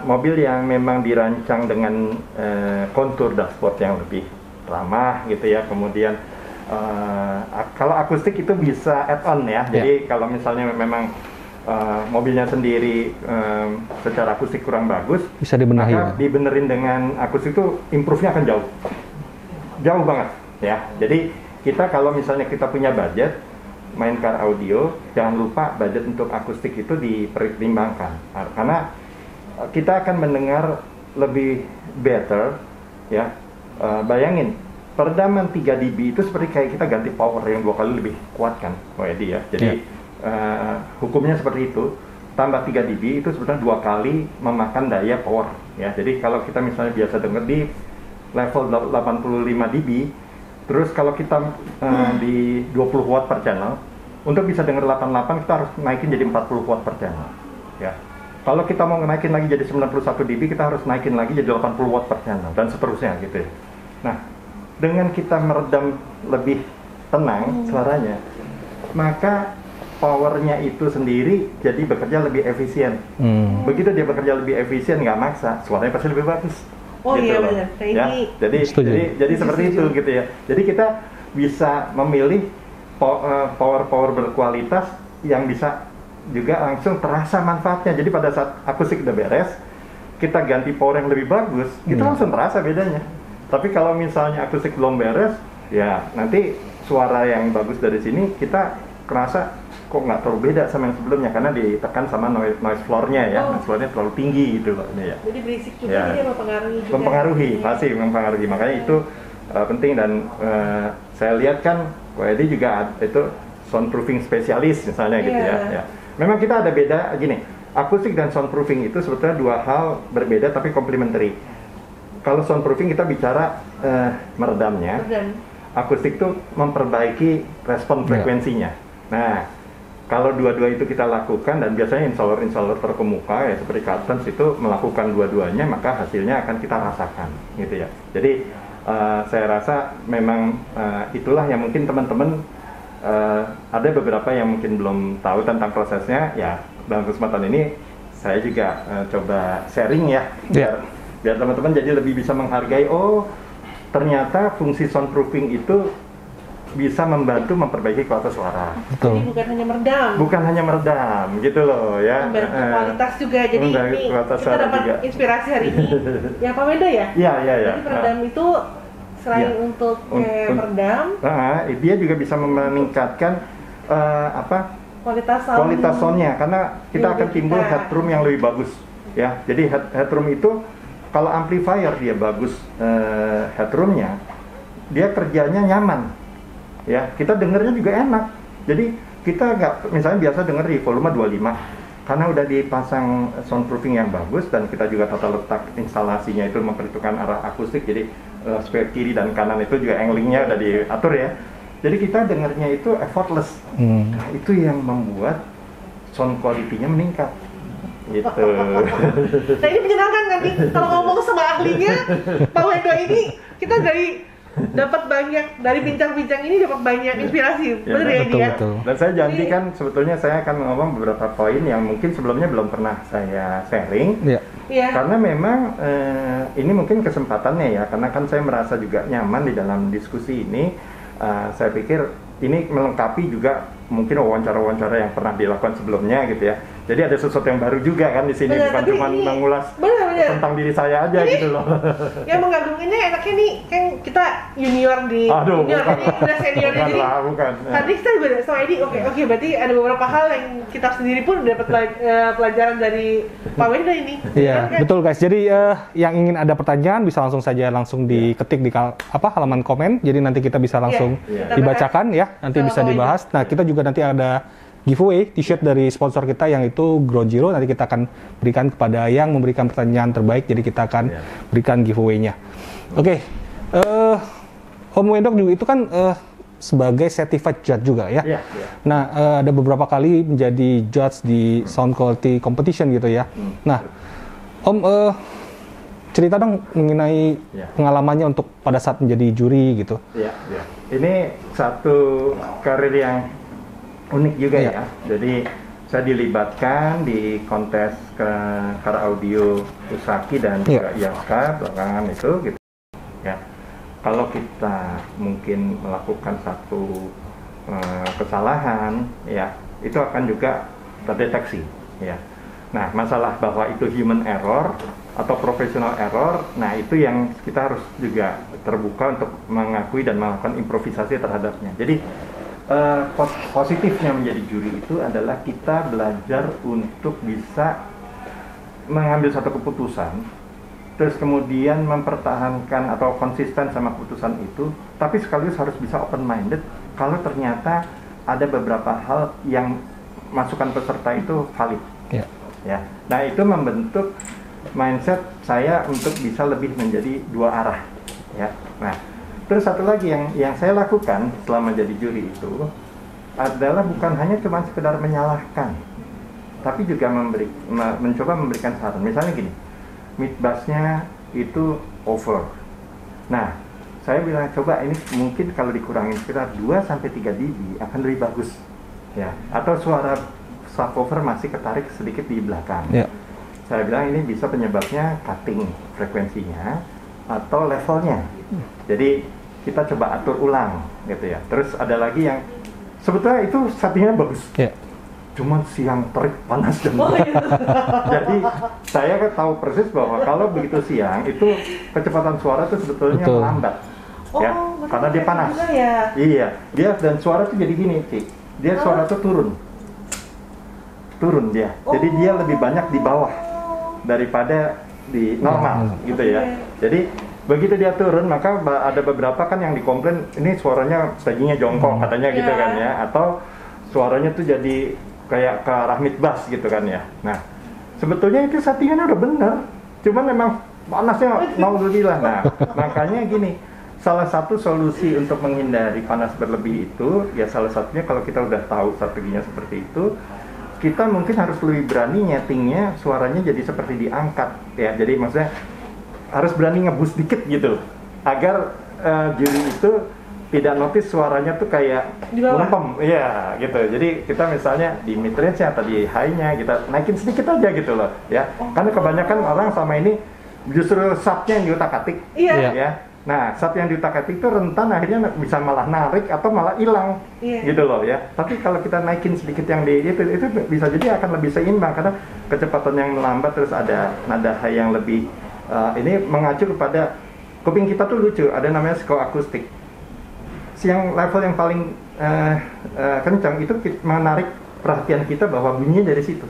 mobil yang memang dirancang dengan kontur dashboard yang lebih ramah gitu ya. Kemudian kalau akustik itu bisa add-on ya. Jadi kalau misalnya memang mobilnya sendiri secara akustik kurang bagus, bisa dibenahi. Maka dibenerin dengan akustik itu improve-nya akan jauh banget ya. Jadi kita kalau misalnya kita punya budget main car audio, jangan lupa budget untuk akustik itu dipertimbangkan, karena kita akan mendengar lebih better ya. Bayangin peredaman 3 dB itu seperti kayak kita ganti power yang 2 kali lebih kuat kan, ya. Jadi hukumnya seperti itu, tambah 3 dB itu sebetulnya 2 kali memakan daya power ya. Jadi kalau kita misalnya biasa dengar di level 85 dB, terus kalau kita di 20 watt per channel, untuk bisa dengar 88 kita harus naikin jadi 40 watt per channel ya. Kalau kita mau naikin lagi jadi 91 dB, kita harus naikin lagi jadi 80 watt per channel, dan seterusnya gitu ya. Nah, dengan kita meredam lebih tenang suaranya, maka powernya itu sendiri jadi bekerja lebih efisien. Begitu dia bekerja lebih efisien, nggak maksa, suaranya pasti lebih bagus. Gitu iya benar. Ya, jadi seperti itu gitu ya. Jadi kita bisa memilih power berkualitas yang bisa juga langsung terasa manfaatnya. Jadi pada saat akustik udah beres, kita ganti power yang lebih bagus, kita langsung terasa bedanya. Tapi kalau misalnya akustik belum beres, ya nanti suara yang bagus dari sini kita kerasa kok nggak terlalu beda sama yang sebelumnya karena ditekan sama noise floor-nya ya. Noise floor-nya terlalu tinggi gitu loh ini ya. Jadi berisik juga ya. Dia mempengaruhi juga. Mempengaruhi, pasti mempengaruhi. Makanya itu penting dan saya lihat kan WD juga itu soundproofing spesialis misalnya gitu ya. Memang kita ada beda gini. Akustik dan soundproofing itu sebetulnya dua hal berbeda tapi complementary. Kalau soundproofing kita bicara meredamnya. Akustik itu memperbaiki respon frekuensinya. Nah, kalau dua-dua itu kita lakukan dan biasanya installer terkemuka ya seperti Carlton itu melakukan dua-duanya maka hasilnya akan kita rasakan gitu ya. Jadi saya rasa memang itulah yang mungkin teman-teman ada beberapa yang mungkin belum tahu tentang prosesnya ya. Dalam kesempatan ini saya juga coba sharing ya biar teman-teman jadi lebih bisa menghargai ternyata fungsi soundproofing itu bisa membantu memperbaiki kualitas suara. Jadi bukan hanya meredam. Bukan hanya meredam gitu loh ya. Membantu kualitas juga. Jadi ini kita dapat juga inspirasi hari ini. Ya Pak Wendo ya? Iya. Jadi meredam itu selain untuk meredam, dia juga bisa meningkatkan kualitas soundnya karena kita akan timbul headroom yang lebih bagus ya. Jadi headroom itu kalau amplifier dia bagus headroomnya, dia kerjanya nyaman ya. Kita dengernya juga enak. Jadi kita nggak misalnya biasa denger di volume 25 karena udah dipasang soundproofing yang bagus dan kita juga tata letak instalasinya itu memperhitungkan arah akustik. Jadi speaker kiri dan kanan itu juga anglingnya udah diatur ya. Jadi kita dengarnya itu effortless. Nah, itu yang membuat sound quality-nya meningkat. Gitu. Nah ini menyenangkan nanti kalau ngomong sama ahlinya Pak Wendo ini kita dapat banyak dari bincang-bincang ini dapat banyak inspirasi. Betul ya dia. Dan saya janjikan sebetulnya saya akan ngomong beberapa poin yang mungkin sebelumnya belum pernah saya sharing. Karena memang ini mungkin kesempatannya ya, karena kan saya merasa juga nyaman di dalam diskusi ini. Saya pikir ini melengkapi juga mungkin wawancara-wawancara yang pernah dilakukan sebelumnya gitu ya. Jadi ada sesuatu yang baru juga kan di sini, bukan cuma mengulas tentang diri saya aja ini, gitu loh. Yang mengaguminya enaknya nih kan kita junior di junior ini udah senior jadi. Bukan. Tadi kita beda sama Edi. Oke, berarti ada beberapa hal yang kita sendiri pun dapat pelajaran dari Pak Wendo ini. Iya, kan? Betul guys. Jadi yang ingin ada pertanyaan bisa langsung diketik di halaman komen. Jadi nanti kita bisa langsung dibacakan ya. Nanti bisa dibahas. Nah, kita juga nanti ada giveaway t-shirt dari sponsor kita yang itu Ground Zero. Nanti kita akan berikan kepada yang memberikan pertanyaan terbaik. Jadi kita akan berikan giveaway-nya. Oke. Om Wendo juga itu kan sebagai certified judge juga ya. Nah, ada beberapa kali menjadi judge di sound quality competition gitu ya. Nah, Om cerita dong mengenai pengalamannya untuk pada saat menjadi juri gitu. Ini satu karir yang unik juga ya. Jadi saya dilibatkan di kontes Kara Audio Usaki dan juga IASKA belakangan itu gitu. Ya. Kalau kita mungkin melakukan satu kesalahan ya, itu akan juga terdeteksi ya. Nah, masalah bahwa itu human error atau professional error, nah itu yang kita harus juga terbuka untuk mengakui dan melakukan improvisasi terhadapnya. Jadi positifnya menjadi juri itu adalah kita belajar untuk bisa mengambil satu keputusan, terus kemudian mempertahankan atau konsisten sama keputusan itu, tapi sekaligus harus bisa open-minded kalau ternyata ada beberapa hal yang masukan peserta itu valid. Ya. Nah, itu membentuk mindset saya untuk bisa lebih menjadi dua arah. Ya. Nah, terus satu lagi yang saya lakukan selama jadi juri itu adalah bukan hanya cuma sekedar menyalahkan, tapi juga mencoba memberikan saran. Misalnya gini, mid bass-nya itu over. Nah, saya bilang coba ini mungkin kalau dikurangin sekitar 2-3 dB akan lebih bagus. Ya, atau suara subwoofer masih ketarik sedikit di belakang. Saya bilang ini bisa penyebabnya cutting frekuensinya atau levelnya. Jadi kita coba atur ulang gitu ya. Terus ada lagi yang sebetulnya itu settingnya bagus. Yeah. Cuman siang terik panas dan jadi saya kan tahu persis bahwa kalau begitu siang itu kecepatan suara itu sebetulnya melambat. Ya, karena dia panas. Ya? Iya, dia dan suara tuh jadi gini, Cik. Dia suara tuh turun dia. Jadi dia lebih banyak di bawah daripada di normal gitu ya. Jadi begitu dia turun maka ada beberapa kan yang dikomplain ini suaranya stagingnya jongkok katanya gitu kan ya, atau suaranya tuh jadi kayak ke arah mid bass gitu kan ya. Nah, sebetulnya itu settingannya udah bener, cuman memang panasnya naudzubillah. Nah, makanya gini, salah satu solusi untuk menghindari panas berlebih itu ya salah satunya kalau kita udah tahu strateginya seperti itu, kita mungkin harus lebih berani nyetingnya suaranya jadi seperti diangkat ya. Jadi maksudnya harus berani ngeboost dikit gitu agar juri itu tidak notice suaranya tuh kayak lempem, iya gitu. Jadi kita misalnya di mid range atau di high-nya kita naikin sedikit aja gitu loh, ya. Karena kebanyakan orang sama ini justru subnya yang diutak-atik, ya. Nah, sub yang diutak-atik itu rentan akhirnya bisa malah narik atau malah hilang, gitu loh ya. Tapi kalau kita naikin sedikit yang di itu bisa jadi akan lebih seimbang karena kecepatan yang melambat terus ada nada high yang lebih ini mengacu kepada kuping kita tuh lucu, ada namanya psikoakustik. Yang level yang paling kencang itu menarik perhatian kita bahwa bunyinya dari situ.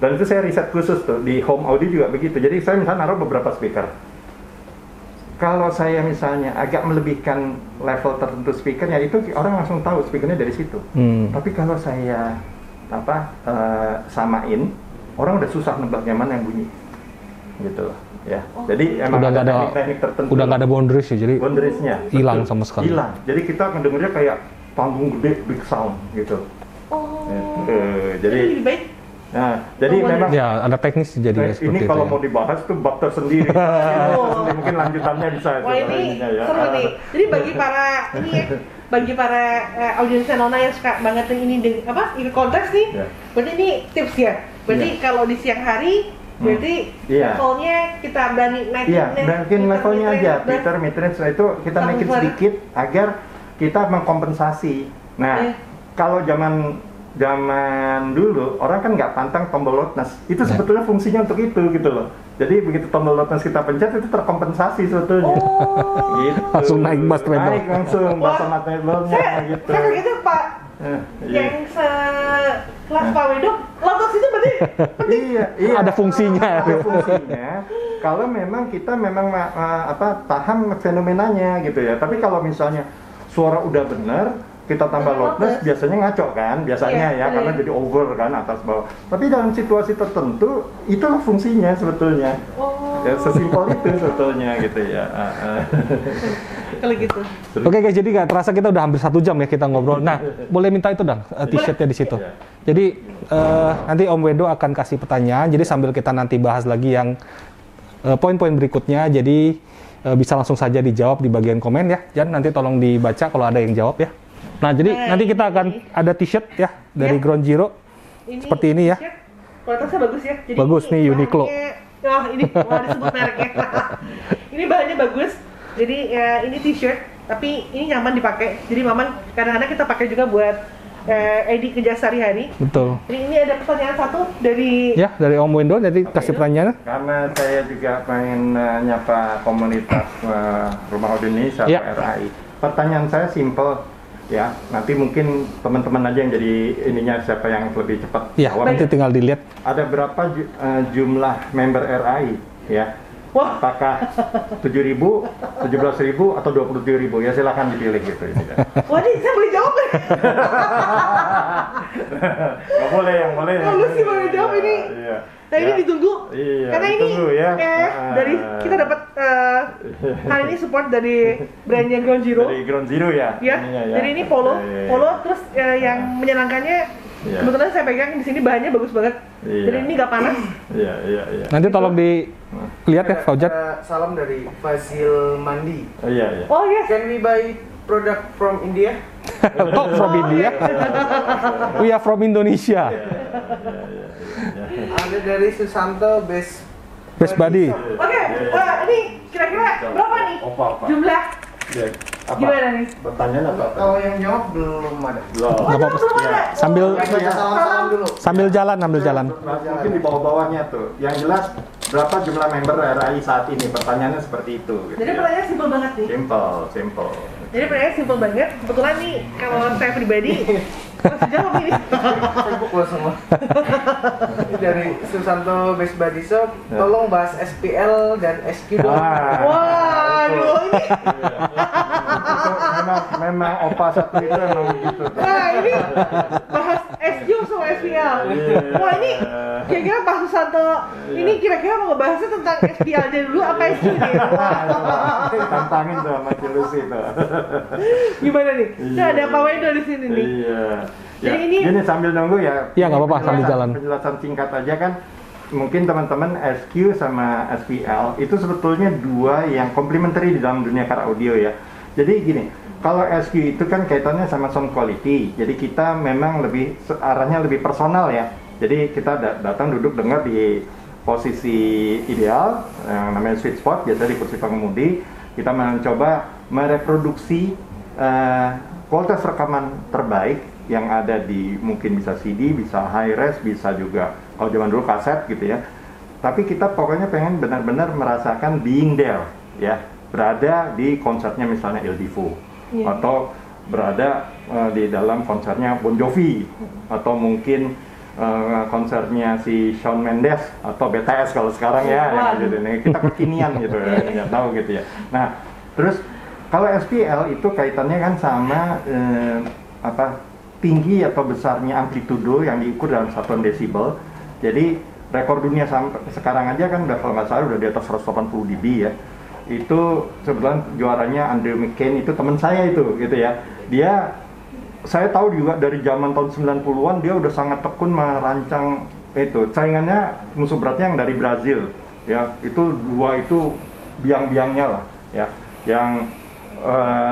Dan itu saya riset khusus tuh di home audio juga begitu. Jadi saya misalnya naruh beberapa speaker. Kalau saya misalnya agak melebihkan level tertentu speakernya itu orang langsung tahu speakernya dari situ. Tapi kalau saya samain, orang udah susah nebak yang mana yang bunyi. Gitu loh. Ya, jadi emang udah ada teknik tertentu. Udah nggak ada boundaries ya, jadi boundariesnya hilang sama sekali. Hilang. Jadi kita mendengarnya kayak panggung gede, big sound gitu. Jadi lebih baik. Nah, jadi memang ya ada teknis jadi seperti ini itu. Kalau ya. mau dibahas tuh bab tersendiri. Mungkin lanjutannya bisa. Wah ini seru nih. Jadi bagi para audiens Nona yang suka banget ini ikut konteks nih. Berarti ini tips ya. Berarti kalau di siang hari berarti levelnya kita berani naikin levelnya aja. Filter mid-range itu kita naikin sedikit agar kita mengkompensasi. Nah, kalau zaman dulu orang kan nggak pantang tombol loudness. Itu sebetulnya fungsinya untuk itu gitu loh. Jadi begitu tombol loudness kita pencet itu terkompensasi sebetulnya. Gitu. Langsung naik bass treble. Naik langsung bass sama treble-nya gitu. Saya gitu Pak. Yang sekelas Pak Wedok, loudness itu berarti iya, ada fungsinya. Ada fungsinya. Kalau memang kita paham fenomenanya gitu ya. Tapi kalau misalnya suara udah benar kita tambah loudness biasanya ngaco kan karena jadi over kan atas bawah. Tapi dalam situasi tertentu itulah fungsinya sebetulnya. Ya sesimpel itu sebetulnya gitu ya. Kalau gitu. Oke guys, jadi nggak terasa kita udah hampir 1 jam ya kita ngobrol. Nah, boleh minta itu dong t-shirtnya di situ. Jadi nanti Om Wedo akan kasih pertanyaan. Jadi sambil kita nanti bahas lagi yang poin-poin berikutnya. Jadi bisa langsung saja dijawab di bagian komen ya. Jangan nanti tolong dibaca kalau ada yang jawab ya. Nah, jadi nanti kita akan ada t-shirt ya dari Ground Zero. Seperti ini ya. Kualitasnya bagus ya. Jadi bagus nih Uniqlo. Ini disebut mereknya. Ini bahannya bagus. Jadi ini t-shirt, tapi ini nyaman dipakai. Jadi kadang-kadang kita pakai juga buat edit kerja sehari-hari. Betul. Jadi ini ada pertanyaan satu dari Om Wendo, jadi kasih pertanyaan. Karena saya juga pengen nyapa komunitas Rumah Audio Indonesia RAI. Pertanyaan saya simple. Ya, nanti mungkin teman-teman aja yang jadi ininya siapa yang lebih cepat jawab. Nanti tinggal dilihat. Ada berapa jumlah member RAI ya? Wah. Apakah 7.000, 17.000 atau 27.000? Ya silakan dipilih gitu. Wah, ini saya boleh jawab ya? Nggak boleh, yang boleh. Kalau sih boleh jawab ini. Iya. Nah ini ditunggu, karena ditunggu, ini dari kita dapat hari ini support dari brandnya Ground Zero. Dari Ground Zero ya. Jadi ini polo, terus yang menyenangkannya kebetulan saya pegang di sini bahannya bagus banget. Jadi ini nggak panas. Iya. Nanti tolong dilihat ya, Faujat. Salam dari Fasil Mandi. Iya. Oh yes. Can we buy product from India? From India. We are from Indonesia. Ada dari Susanto Best Body. Oke, ini kira-kira berapa nih jumlah Apa? Gimana nih? Pertanyaan apa? Kalau yang jawab belum ada. Belum. Nggak apa-apa. belum ada. Sambil Salam dulu. sambil jalan, ambil jalan. Mungkin di bawah-bawahnya tuh. Yang jelas berapa jumlah member RAI saat ini? Pertanyaannya seperti itu. Gitu Jadi ya. pertanyaan simpel banget nih. Simple. Jadi pertanyaan simpel banget. Kebetulan nih kalau saya pribadi masih jawab ini. Facebook lo semua. Ini dari Susanto Base Body Shop. Tolong bahas SPL dan SQ dong. Waduh, ini. Memang opa satu itu emang begitu. Nah, ini bahas SQ sama SPL. Wah, ini kira-kira Pak Susanto ini kira-kira mau ngebahasnya tentang SPL aja dulu apa SQ nih? Tantangin tuh sama si Lucy tuh. Gimana nih? Nah, ada Pak Wendo di sini nih. Iya. Jadi Ya, ini- gini sambil nunggu ya. Iya, nggak apa-apa, sambil jalan. Penjelasan singkat aja kan. Mungkin teman-teman SQ sama SPL itu sebetulnya dua yang komplementari di dalam dunia car audio ya. Jadi gini, kalau SQ itu kan kaitannya sama sound quality. Jadi kita memang arahnya lebih personal ya. Jadi kita datang duduk dengar di posisi ideal yang namanya sweet spot, biasa di kursi pengemudi. Kita mencoba mereproduksi kualitas rekaman terbaik yang ada di mungkin bisa CD, bisa high res, bisa juga kalau zaman dulu kaset gitu ya. Tapi kita pokoknya pengen benar-benar merasakan being there ya, berada di konsernya misalnya Il Divo atau berada di dalam konsernya Bon Jovi atau mungkin konsernya si Shawn Mendes atau BTS kalau sekarang ya, yang gitu. Nih, kita kekinian gitu ya, nggak tahu gitu ya. Nah, terus kalau SPL itu kaitannya kan sama tinggi atau besarnya amplitudo yang diukur dalam satuan desibel. Jadi rekor dunia sekarang aja kan udah kalau nggak salah udah di atas 180 dB ya. Itu sebenarnya juaranya Andrew McCain, itu teman saya itu gitu ya. Saya tahu juga dari zaman tahun 90-an dia udah sangat tekun merancang itu. Saingannya musuh beratnya yang dari Brazil ya. Itu dua itu biang-biangnya lah ya. Yang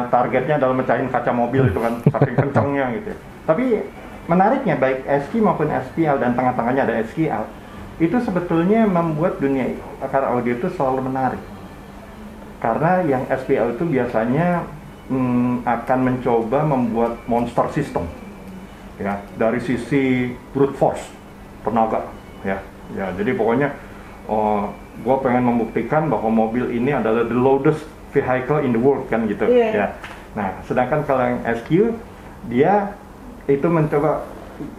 targetnya adalah mecahin kaca mobil itu kan saking kencangnya gitu ya. Tapi menariknya baik SQ maupun SPL dan tengah-tengahnya ada SQL itu sebetulnya membuat dunia car audio itu selalu menarik. Karena yang SPL itu biasanya akan mencoba membuat monster system ya, dari sisi brute force tenaga ya. Jadi pokoknya gue pengen membuktikan bahwa mobil ini adalah the loudest vehicle in the world kan gitu ya. Nah, sedangkan kalau yang SQ dia itu mencoba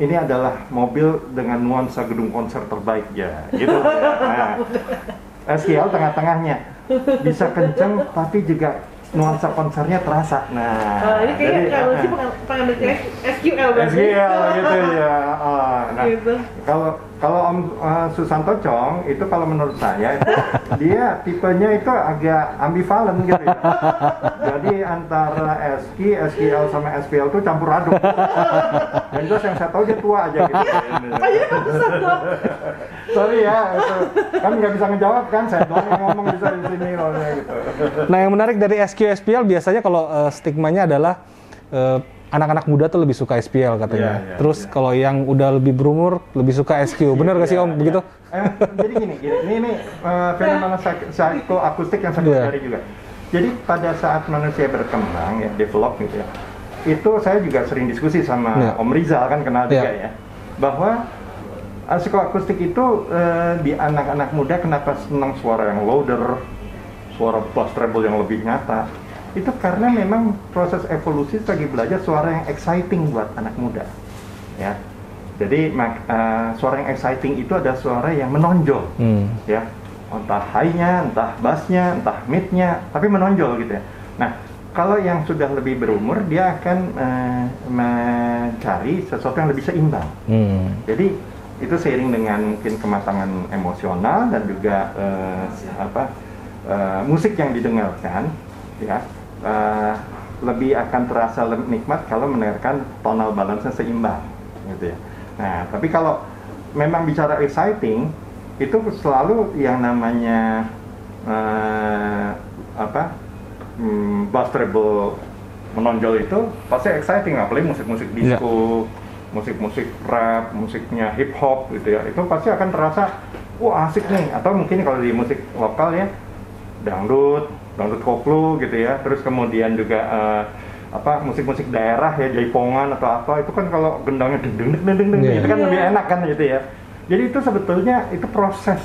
ini adalah mobil dengan nuansa gedung konser terbaik ya gitu. Nah, SQL tengah-tengahnya bisa kenceng tapi juga nuansa konsernya terasa. Nah, ini kayaknya kalau sih pengambil SQL berarti. SQL gitu ya. Nah, Gitu. kalau Om Susanto Chong itu kalau menurut saya dia tipenya itu agak ambivalen gitu ya. Jadi antara SQL sama SPL itu campur aduk. Dan terus yang saya tahu dia tua aja gitu. Kayaknya Pak Susanto. Sorry ya, itu kan nggak bisa ngejawab kan, saya doang yang ngomong bisa di sini kalau gitu. Nah, yang menarik dari SQ SPL biasanya kalau stigmanya adalah anak-anak muda tuh lebih suka SPL katanya. Iya, Terus iya. kalau yang udah lebih berumur lebih suka SQ. Bener gak sih Om begitu? Jadi gini, ini fenomena psikoakustik yang saya pelajari juga. Jadi pada saat manusia berkembang ya, develop gitu ya, itu saya juga sering diskusi sama Om Rizal kan kenal juga ya, bahwa psikoakustik itu di anak-anak muda kenapa senang suara yang louder, suara bass treble yang lebih nyata. Itu karena memang proses evolusi lagi belajar suara yang exciting buat anak muda ya. Jadi suara yang exciting itu ada suara yang menonjol ya, entah high-nya, entah bass-nya, entah mid-nya, tapi menonjol gitu ya. Nah, kalau yang sudah lebih berumur dia akan mencari sesuatu yang lebih seimbang. Jadi itu seiring dengan mungkin kematangan emosional dan juga musik yang didengarkan ya. Lebih akan terasa nikmat kalau mendengarkan tonal balance-nya seimbang gitu ya. Nah, tapi kalau memang bicara exciting itu selalu yang namanya bass treble menonjol itu pasti exciting, apalagi musik-musik disco, musik-musik rap, musiknya hip hop gitu ya. Itu pasti akan terasa wah asik nih, atau mungkin kalau di musik lokal ya dangdut dangdut koplo gitu ya, terus kemudian juga musik-musik daerah ya, jaipongan atau apa, itu kan kalau gendangnya deng itu kan lebih enak kan gitu ya. Jadi itu sebetulnya itu proses.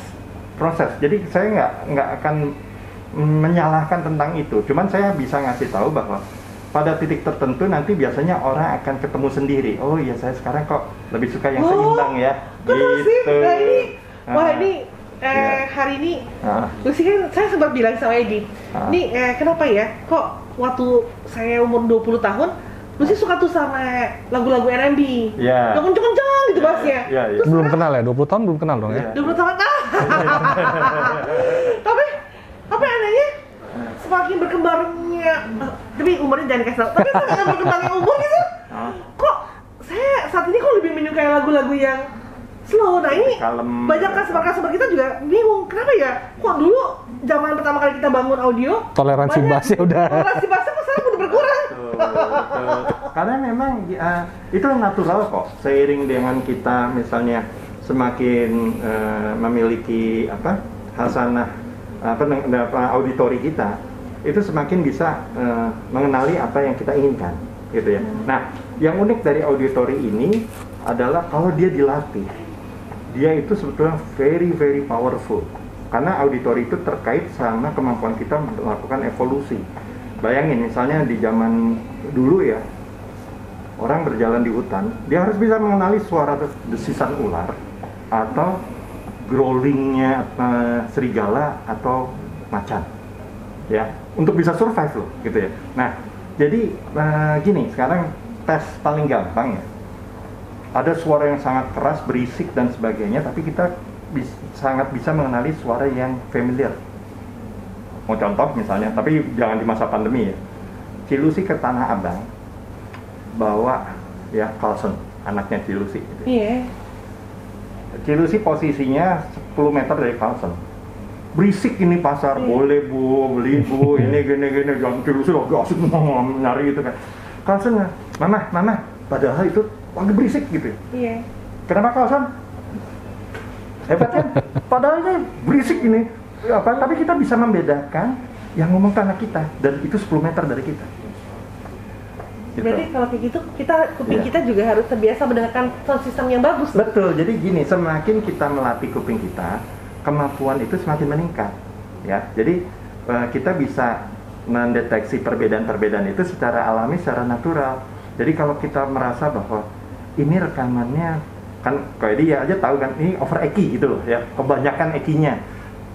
Jadi saya nggak akan menyalahkan tentang itu, cuman saya bisa ngasih tahu bahwa pada titik tertentu nanti biasanya orang akan ketemu sendiri. Oh iya, saya sekarang kok lebih suka yang seimbang ya. Gitu. Hari ini, Lucy kan saya sempat bilang sama Edi, ini kenapa ya, kok waktu saya umur 20 tahun, Lucy suka tuh sama lagu-lagu R&B, kenceng-kenceng gitu bassnya. Belum kenal ya, 20 tahun belum kenal dong ya? 20 tahun, tapi apa anehnya, semakin berkembangnya, tapi umurnya jangan kasih tau, tapi semakin berkembangnya umur gitu, kok saya saat ini kok lebih menyukai lagu-lagu yang slow. Nah ini banyak customer kita juga bingung, kenapa ya, kok dulu zaman pertama kali kita bangun audio toleransi bassnya toleransi bassnya kok sekarang udah berkurang. Betul. Karena memang itu natural kok, seiring dengan kita misalnya semakin memiliki hasanah auditori kita, itu semakin bisa mengenali apa yang kita inginkan gitu ya. Nah, yang unik dari auditori ini adalah kalau dia dilatih, dia itu sebetulnya very powerful, karena auditori itu terkait sama kemampuan kita melakukan evolusi. Bayangin misalnya di zaman dulu ya, orang berjalan di hutan, dia harus bisa mengenali suara desisan ular atau growlingnya serigala atau macan ya, untuk bisa survive loh gitu ya. Nah jadi gini, sekarang tes paling gampang ya, ada suara yang sangat keras, berisik dan sebagainya, tapi kita sangat bisa mengenali suara yang familiar. Mau contoh misalnya, tapi jangan di masa pandemi ya, Cilusi ke Tanah Abang bawa ya Carlson, anaknya Cilusi gitu. Cilusi posisinya 10 meter dari Carlson. Berisik ini pasar, boleh bu, beli bu, ini gini, jangan Cilusi lagi asik nyari gitu kan. Carlson, mama, padahal itu lagi berisik gitu. Kenapa Carlson? Hebat kan? Padahal ini berisik ini. Tapi kita bisa membedakan yang ngomong ke anak kita, dan itu 10 meter dari kita. Berarti kalau kayak gitu, kuping kita juga harus terbiasa mendengarkan sound system yang bagus. Betul, jadi gini, semakin kita melatih kuping kita, kemampuan itu semakin meningkat ya. Jadi kita bisa mendeteksi perbedaan-perbedaan itu secara alami, secara natural. Jadi kalau kita merasa bahwa ini rekamannya, kan kayak dia aja tahu kan, ini over eki gitu loh ya, kebanyakan ekinya.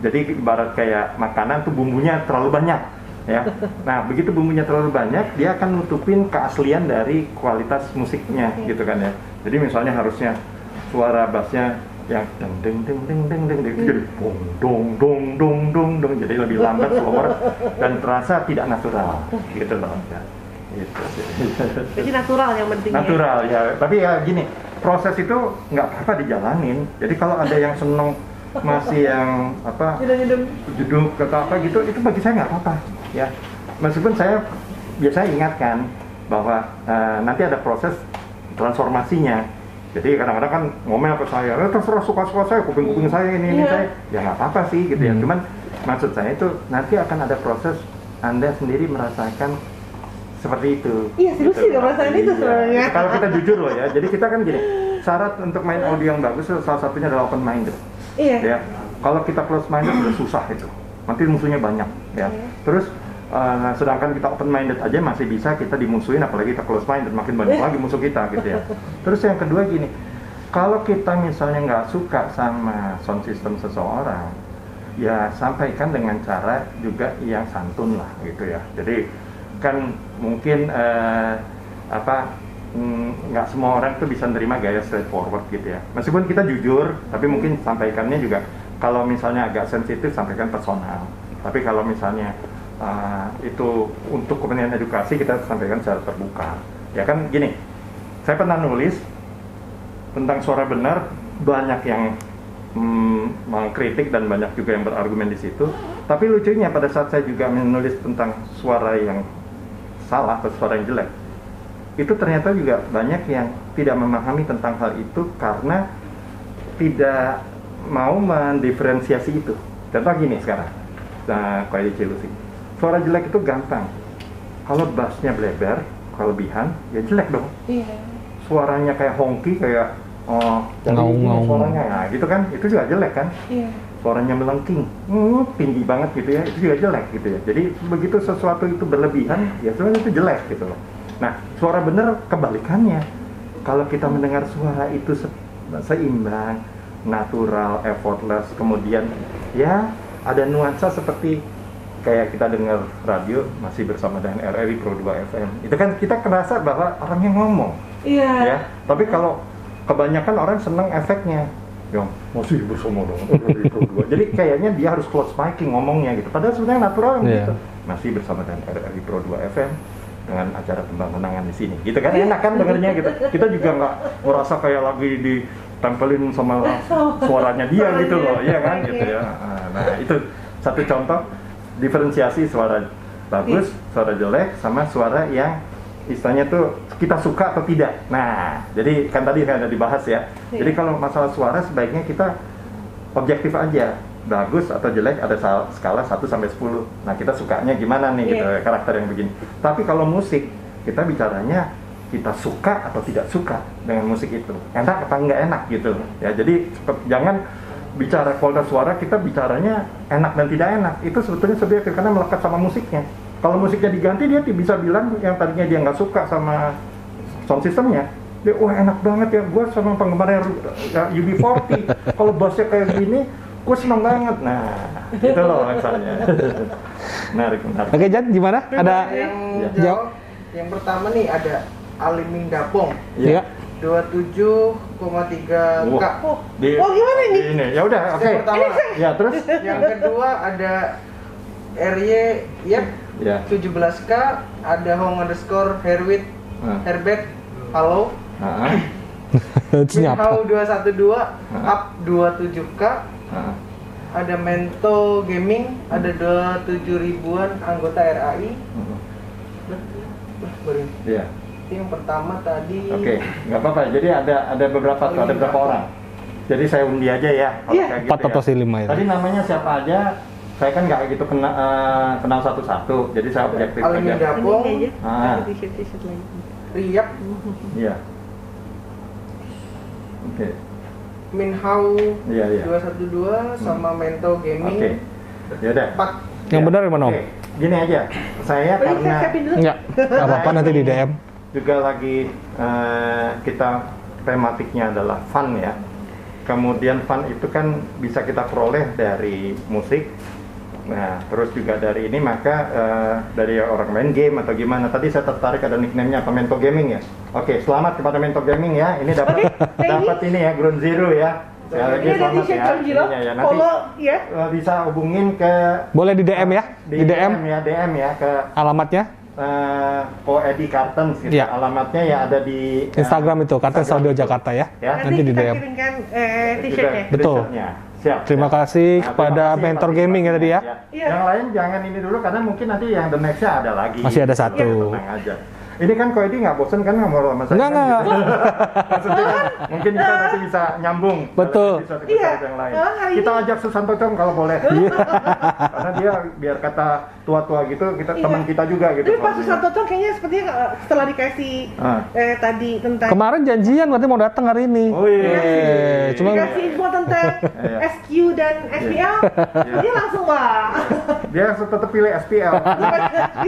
Jadi ibarat kayak makanan tuh bumbunya terlalu banyak ya. Nah, begitu bumbunya terlalu banyak, dia akan nutupin keaslian dari kualitas musiknya gitu kan ya. Jadi misalnya harusnya suara bassnya yang deng jadi dong, jadi lebih lambat, slower, dan terasa tidak natural gitu loh ya. Gitu. Jadi natural yang penting. Natural ya, tapi ya gini, proses itu nggak apa-apa dijalanin. Jadi kalau ada yang seneng masih yang jeduk atau apa gitu, itu bagi saya nggak apa-apa ya. Meskipun saya biasanya ingatkan bahwa nanti ada proses transformasinya. Jadi kadang-kadang kan ngomel ke saya, terserah suka-suka saya, kuping-kuping saya ini saya, ya nggak apa-apa sih gitu ya. Cuman maksud saya itu nanti akan ada proses Anda sendiri merasakan seperti itu. Iya, serius sih nggak merasakan itu sebenarnya. Kalau kita jujur loh ya, jadi kita kan gini, syarat untuk main audio yang bagus salah satunya adalah open minded. Ya, kalau kita close minded sudah susah itu, nanti musuhnya banyak ya. Terus sedangkan kita open minded aja masih bisa kita dimusuhin, apalagi kita close minded, makin banyak lagi musuh kita gitu ya. Terus yang kedua gini, kalau kita misalnya nggak suka sama sound system seseorang, ya sampaikan dengan cara juga yang santun lah gitu ya. Jadi kan mungkin nggak semua orang tuh bisa nerima gaya straightforward gitu ya. Meskipun kita jujur, tapi mungkin sampaikannya juga kalau misalnya agak sensitif, sampaikan personal. Tapi kalau misalnya itu untuk kepentingan edukasi, kita sampaikan secara terbuka. Ya kan gini, saya pernah nulis tentang suara benar, banyak yang mengkritik dan banyak juga yang berargumen di situ. Tapi lucunya pada saat saya juga menulis tentang suara yang salah atau suara yang jelek, itu ternyata juga banyak yang tidak memahami tentang hal itu karena tidak mau mendiferensiasi itu. Contoh gini sekarang, kayak di Cilusi, suara jelek itu gampang. Kalau bassnya bleber, kelebihan, ya jelek dong. Iya. Suaranya kayak honky, kayak suaranya, nah gitu kan, itu juga jelek kan. Iya. Suaranya melengking, tinggi banget gitu ya, itu juga jelek gitu ya. Jadi begitu sesuatu itu berlebihan, ya sebenarnya itu jelek gitu loh. Nah, suara bener kebalikannya. Kalau kita mendengar suara itu seimbang, natural, effortless, kemudian ya ada nuansa seperti kayak kita dengar radio masih bersama dengan RRI Pro 2 FM. Itu kan kita kerasa bahwa orangnya ngomong. Iya. Ya, tapi kalau kebanyakan orang seneng efeknya. Yang masih bersama dengan RRI Pro 2. Jadi kayaknya dia harus close miking ngomongnya gitu. Padahal sebenarnya natural gitu. Masih bersama dengan RRI Pro 2 FM dengan acara tembang menangan di sini. Gitu kan enak kan dengernya gitu. Kita juga nggak merasa kayak lagi ditempelin sama suaranya dia gitu loh. Iya kan gitu ya. Nah, itu satu contoh diferensiasi suara bagus, suara jelek sama suara yang istilahnya tuh kita suka atau tidak. Nah, jadi kan tadi kan ada dibahas ya. Jadi kalau masalah suara sebaiknya kita objektif aja. Bagus atau jelek ada skala 1 sampai 10. Nah, kita sukanya gimana nih gitu, karakter yang begini. Tapi kalau musik, kita bicaranya kita suka atau tidak suka dengan musik itu. Enak apa enggak enak gitu. Ya, jadi jangan bicara kualitas suara, kita bicaranya enak dan tidak enak. Itu sebetulnya subjektif karena melekat sama musiknya. Kalau musiknya diganti, dia bisa bilang yang tadinya dia nggak suka sama sound systemnya, dia wah enak banget ya, gue sama penggemarnya ya, UB40. Kalau bassnya kayak gini, gue seneng banget. Nah, gitu loh misalnya. Menarik. Oke, Jan, gimana? Ada yang jawab? Yang pertama nih ada Aliming Dapong. Iya. 27,3K. Gimana nih? Ini ya udah, oke. Yang pertama. Ya, terus Yang kedua ada RY Yep. Ya. 17K, ada Hong_Herwit Herbert. Halo. Minhao 212 Up 27K. Ada Mento Gaming, ada 27 ribuan anggota RAI. Iya. Yang pertama tadi. Oke, nggak apa-apa. Jadi ada beberapa tuh, ada berapa orang. Jadi saya undi aja ya. Kalau kayak gitu 4 atau 5 ya. Tadi namanya siapa aja? Saya kan nggak gitu kenal satu-satu. Jadi saya objektif aja. Aliming Dapong. T-shirt lagi. Riap. Iya. Oke. Minhao Iya. 212 sama Mento Gaming. Oke. Ya udah. 4. Yang benar mana, Om? Oke. Gini aja. Saya karena Enggak. Apa-apa nanti di DM. juga lagi kita tematiknya adalah fun ya. Kemudian fun itu kan bisa kita peroleh dari musik. Nah, terus juga dari ini maka dari orang main game atau gimana. Tadi saya tertarik ada nickname-nya apa, Mento Gaming ya. Oke, selamat kepada Mento Gaming ya. Ini dapat ini ya, Ground Zero ya. Sekali lagi selamat ya. Ininya ya. Nanti bisa hubungin ke Boleh di DM ya? Di DM ya, DM ya ke alamatnya. Ko Edi Cartens gitu. Ya. Alamatnya ya ada di Instagram itu Cartens Audio Jakarta ya. Nanti di DM. kirimkan t-shirtnya. Betul. Siap. Terima kasih kepada Mentor Gaming ya tadi ya. Yang lain jangan ini dulu karena mungkin nanti yang the next-nya ada lagi. Masih ada satu. Tenang aja. Ini kan Ko Edi nggak bosen kan ngobrol sama saya? Enggak. Maksudnya kan, mungkin kita nanti bisa nyambung. Betul. Bisa yang lain. Kita ajak Susanto Cong kalau boleh. Karena dia biar kata tua-tua gitu, kita teman kita juga gitu. Tapi Pak Susanto Cong kayaknya sepertinya setelah dikasih tadi tentang Kemarin janjian berarti mau datang hari ini. Oh iya. Cuma dikasih info tentang SQ dan SPL, dia langsung wah. Dia tetap pilih SPL.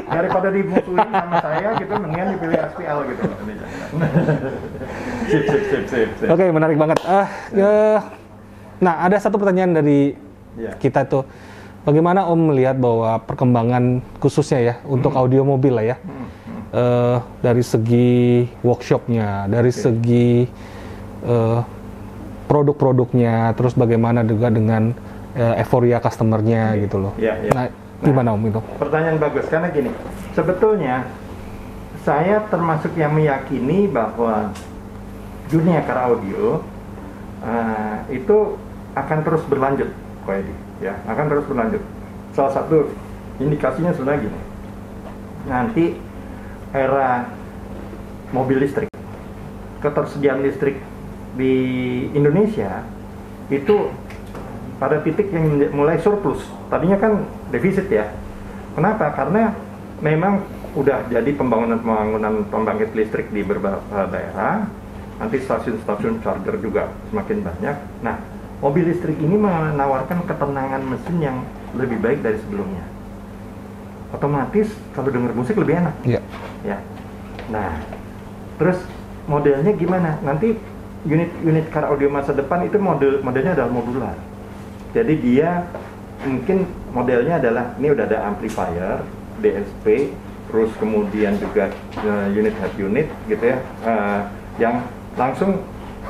Daripada dimusuhin sama saya gitu, mendingan dipilih SPL gitu. Sip. Oke, menarik banget. Nah, ada satu pertanyaan dari kita tuh. Bagaimana Om melihat bahwa perkembangan khususnya ya untuk audio mobil lah ya, dari segi workshopnya, dari segi produk-produknya, terus bagaimana juga dengan euforia customernya gitu loh. Nah, gimana Om itu? Pertanyaan bagus karena gini, sebetulnya saya termasuk yang meyakini bahwa dunia car audio itu akan terus berlanjut, Ko Edi. Ya, akan terus berlanjut. Salah satu indikasinya sebenarnya gini. Nanti era mobil listrik, ketersediaan listrik di Indonesia itu pada titik yang mulai surplus. Tadinya kan defisit ya. Kenapa? Karena memang udah jadi pembangunan pembangkit listrik di beberapa daerah, nanti stasiun-stasiun charger juga semakin banyak. Nah, mobil listrik ini menawarkan ketenangan mesin yang lebih baik dari sebelumnya. Otomatis kalau dengar musik lebih enak. Iya. Ya. Nah, terus modelnya gimana? Nanti unit car audio masa depan itu modelnya adalah modular. Jadi dia mungkin modelnya adalah ini udah ada amplifier, DSP, terus kemudian juga unit head unit gitu ya, yang langsung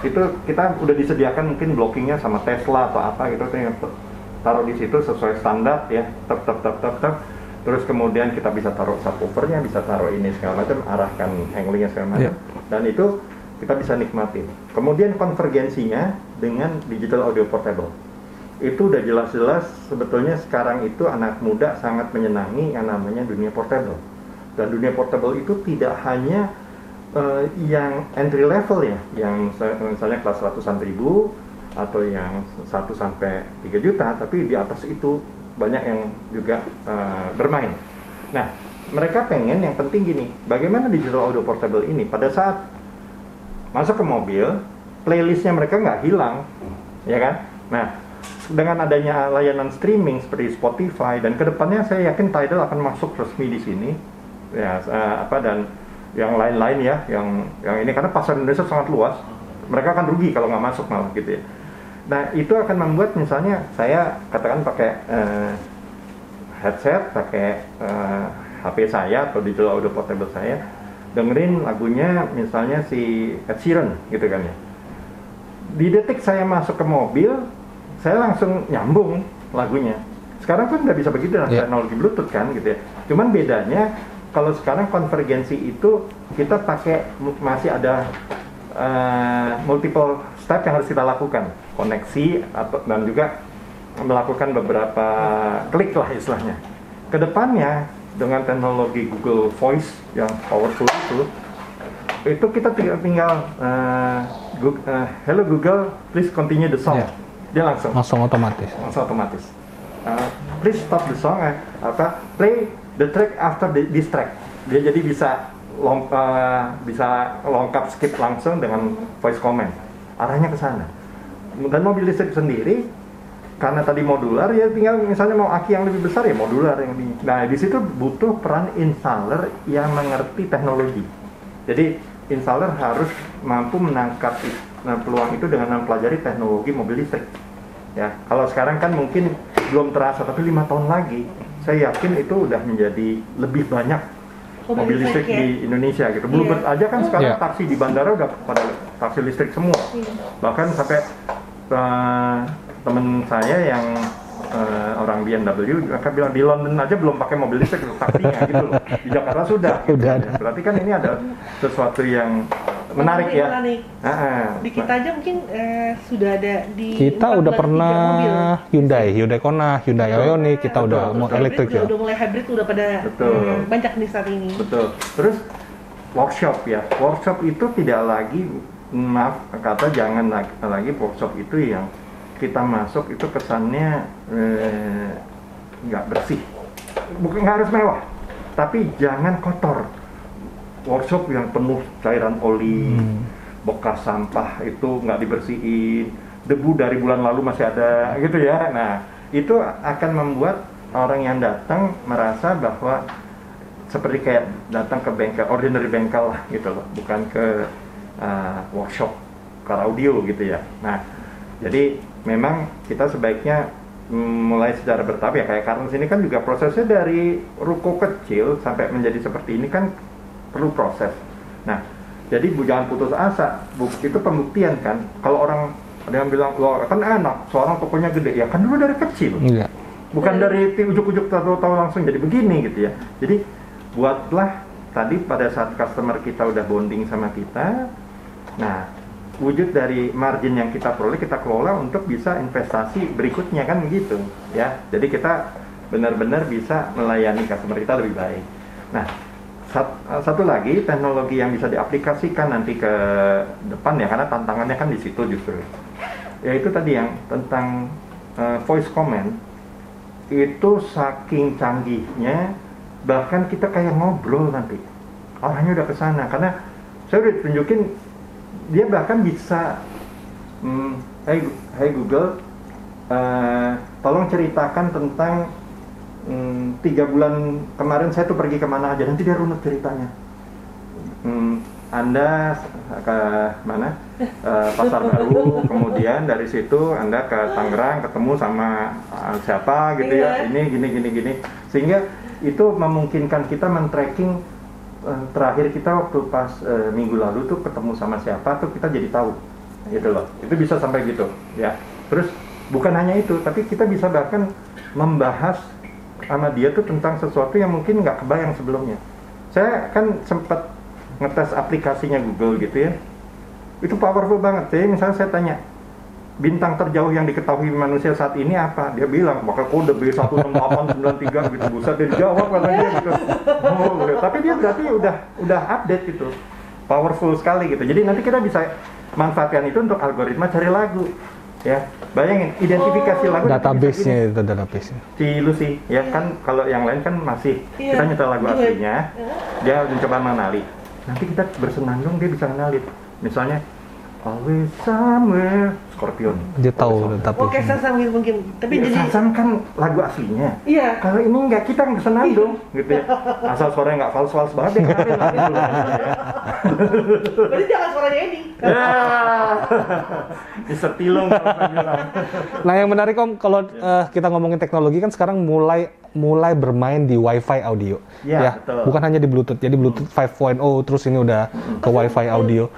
itu kita udah disediakan mungkin blockingnya sama Tesla atau apa gitu, taruh di situ sesuai standar ya, terus kemudian kita bisa taruh subwoofernya, bisa taruh ini segala macam, arahkan handlingnya segala macam, dan itu kita bisa nikmatin. Kemudian konvergensinya dengan digital audio portable. Itu udah jelas-jelas sebetulnya sekarang itu anak muda sangat menyenangi yang namanya dunia portable. Dan dunia portable itu tidak hanya yang entry level ya, yang misalnya kelas ratusan ribu atau yang 1 sampai 3 juta, tapi di atas itu banyak yang juga bermain. Nah, mereka pengen yang penting gini, bagaimana digital audio portable ini pada saat masuk ke mobil, playlistnya mereka nggak hilang, ya kan? Nah, dengan adanya layanan streaming seperti Spotify dan kedepannya saya yakin Tidal akan masuk resmi di sini, ya dan yang lain-lain ya, yang ini karena pasar Indonesia sangat luas, mereka akan rugi kalau nggak masuk malah gitu ya. Nah itu akan membuat misalnya saya katakan pakai headset, pakai HP saya atau digital audio portable saya, dengerin lagunya misalnya si Ed Sheeran gitu kan ya. Di detik saya masuk ke mobil, saya langsung nyambung lagunya. Sekarang kan nggak bisa begitu dengan teknologi Bluetooth kan gitu ya. Cuman bedanya kalau sekarang konvergensi itu kita pakai masih ada multiple step yang harus kita lakukan, koneksi dan juga melakukan beberapa klik lah istilahnya. Kedepannya dengan teknologi Google Voice yang powerful itu kita tinggal hello Google, please continue the song. Dia langsung otomatis. Please stop the song, play the track after this track. Dia jadi bisa lengkap skip langsung dengan voice command. Arahnya ke sana. Dan mobil listrik sendiri karena tadi modular ya, tinggal misalnya mau aki yang lebih besar ya modular yang di. Nah, di situ butuh peran installer yang mengerti teknologi. Jadi installer harus mampu menangkap peluang itu dengan mempelajari teknologi mobil listrik. Ya, kalau sekarang kan mungkin belum terasa, tapi 5 tahun lagi saya yakin itu udah menjadi lebih banyak mobil listrik di Indonesia gitu. Bluebird aja kan sekarang taksi di bandara udah pada taksi listrik semua. Bahkan sampai teman saya yang orang BMW mereka bilang di London aja belum pakai mobil listrik taksinya gitu loh. Di Jakarta sudah. Gitu. Berarti kan ini ada sesuatu yang menarik ya. Di kita aja mungkin sudah ada di. Kita udah pernah Hyundai Kona, Hyundai Ioniq, kita udah mau elektrik ya. Udah mulai hybrid, udah pada banyak nih saat ini. Betul. Terus workshop ya. Workshop itu tidak lagi, maaf kata, jangan lagi workshop itu yang kita masuk itu kesannya nggak bersih. Bukan nggak harus mewah, tapi jangan kotor. Workshop yang penuh cairan oli, bekas sampah itu nggak dibersihin, debu dari bulan lalu masih ada gitu ya. Nah itu akan membuat orang yang datang merasa bahwa seperti kayak datang ke bengkel, ordinary bengkel lah gitu loh, bukan ke workshop car audio gitu ya. Nah jadi memang kita sebaiknya mulai secara bertahap ya, kayak Karens ini kan juga prosesnya dari ruko kecil sampai menjadi seperti ini kan perlu proses. Nah, jadi jangan putus asa. Itu pembuktian kan. Kalau orang ada yang bilang, loh kan enak, seorang tokonya gede, ya kan dulu dari kecil. Iya. Bukan dari ujuk-ujuk tahu langsung jadi begini gitu ya. Jadi buatlah tadi pada saat customer kita udah bonding sama kita, nah wujud dari margin yang kita peroleh kita kelola untuk bisa investasi berikutnya kan begitu ya. Jadi kita benar-benar bisa melayani customer kita lebih baik. Nah, satu lagi teknologi yang bisa diaplikasikan nanti ke depan ya, karena tantangannya kan di situ justru, yaitu tadi yang tentang voice command. itu saking canggihnya, bahkan kita kayak ngobrol nanti. Arahnya udah ke sana, karena saya udah tunjukin, dia bahkan bisa, hey Google, tolong ceritakan tentang 3 bulan kemarin saya tuh pergi kemana aja, nanti dia runut ceritanya. Anda ke mana? Pasar Baru, kemudian dari situ Anda ke Tangerang ketemu sama siapa gitu ya, ini gini. Sehingga itu memungkinkan kita men-tracking terakhir kita waktu pas minggu lalu tuh ketemu sama siapa tuh kita jadi tahu gitu loh. Itu bisa sampai gitu ya. Terus bukan hanya itu, tapi kita bisa bahkan membahas sama dia tuh tentang sesuatu yang mungkin nggak kebayang sebelumnya. Saya kan sempat ngetes aplikasinya Google gitu ya, itu powerful banget. Jadi misalnya saya tanya, bintang terjauh yang diketahui manusia saat ini apa? Dia bilang pakai kode B16893 gitu. Buset, dia jawab katanya gitu. Oh, tapi dia berarti udah update gitu. Powerful sekali gitu. Jadi nanti kita bisa manfaatkan itu untuk algoritma cari lagu. Ya, bayangin identifikasi lagu. Database-nya itu database-nya. Si Lucy, ya kan kalau yang lain kan masih kita nyetel lagu aslinya, dia mencoba mengenali. Nanti kita bersenandung dia bisa kenalin. Misalnya Always Somewhere, Scorpion. Dia tahu database. Oke, Shazam mungkin. Tapi ya, jadi Shazam kan lagu aslinya. Iya. Kalau ini enggak, kita bersenandung gitu ya. Asal suaranya enggak fals-fals banget dia kenalin lagu dulu. Berarti jangan suaranya ini. Bisa tilung kalau saya bilang. Nah, yang menarik Om, kalau kita ngomongin teknologi kan sekarang mulai bermain di Wi-Fi audio. Ya, betul. Bukan hanya di Bluetooth. Jadi Bluetooth 5.0 terus ini udah ke Wi-Fi audio.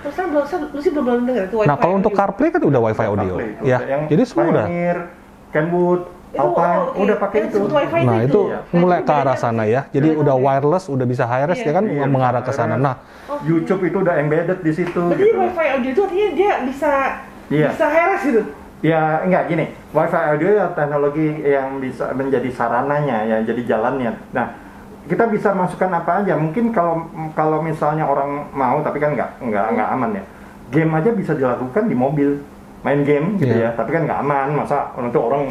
Lu sih belum dengar itu Wi-Fi. Nah, kalau untuk CarPlay kan udah Wi-Fi audio. Ya. Jadi semua udah. Kenwood, Alpine, udah pakai itu. Nah, itu mulai ke arah sana ya. Jadi udah wireless, udah bisa high-res ya kan mengarah ke sana. Nah, YouTube itu udah embedded di situ. Berarti gitu. Wi-Fi audio itu artinya dia bisa high-res gitu. Ya enggak gini, Wi-Fi audio ya teknologi yang bisa menjadi sarananya ya, jadi jalannya. Nah, kita bisa masukkan apa aja. Mungkin kalau misalnya orang mau, tapi kan enggak aman ya. Game aja bisa dilakukan di mobil, main game gitu ya. Tapi kan nggak aman, masa untuk orang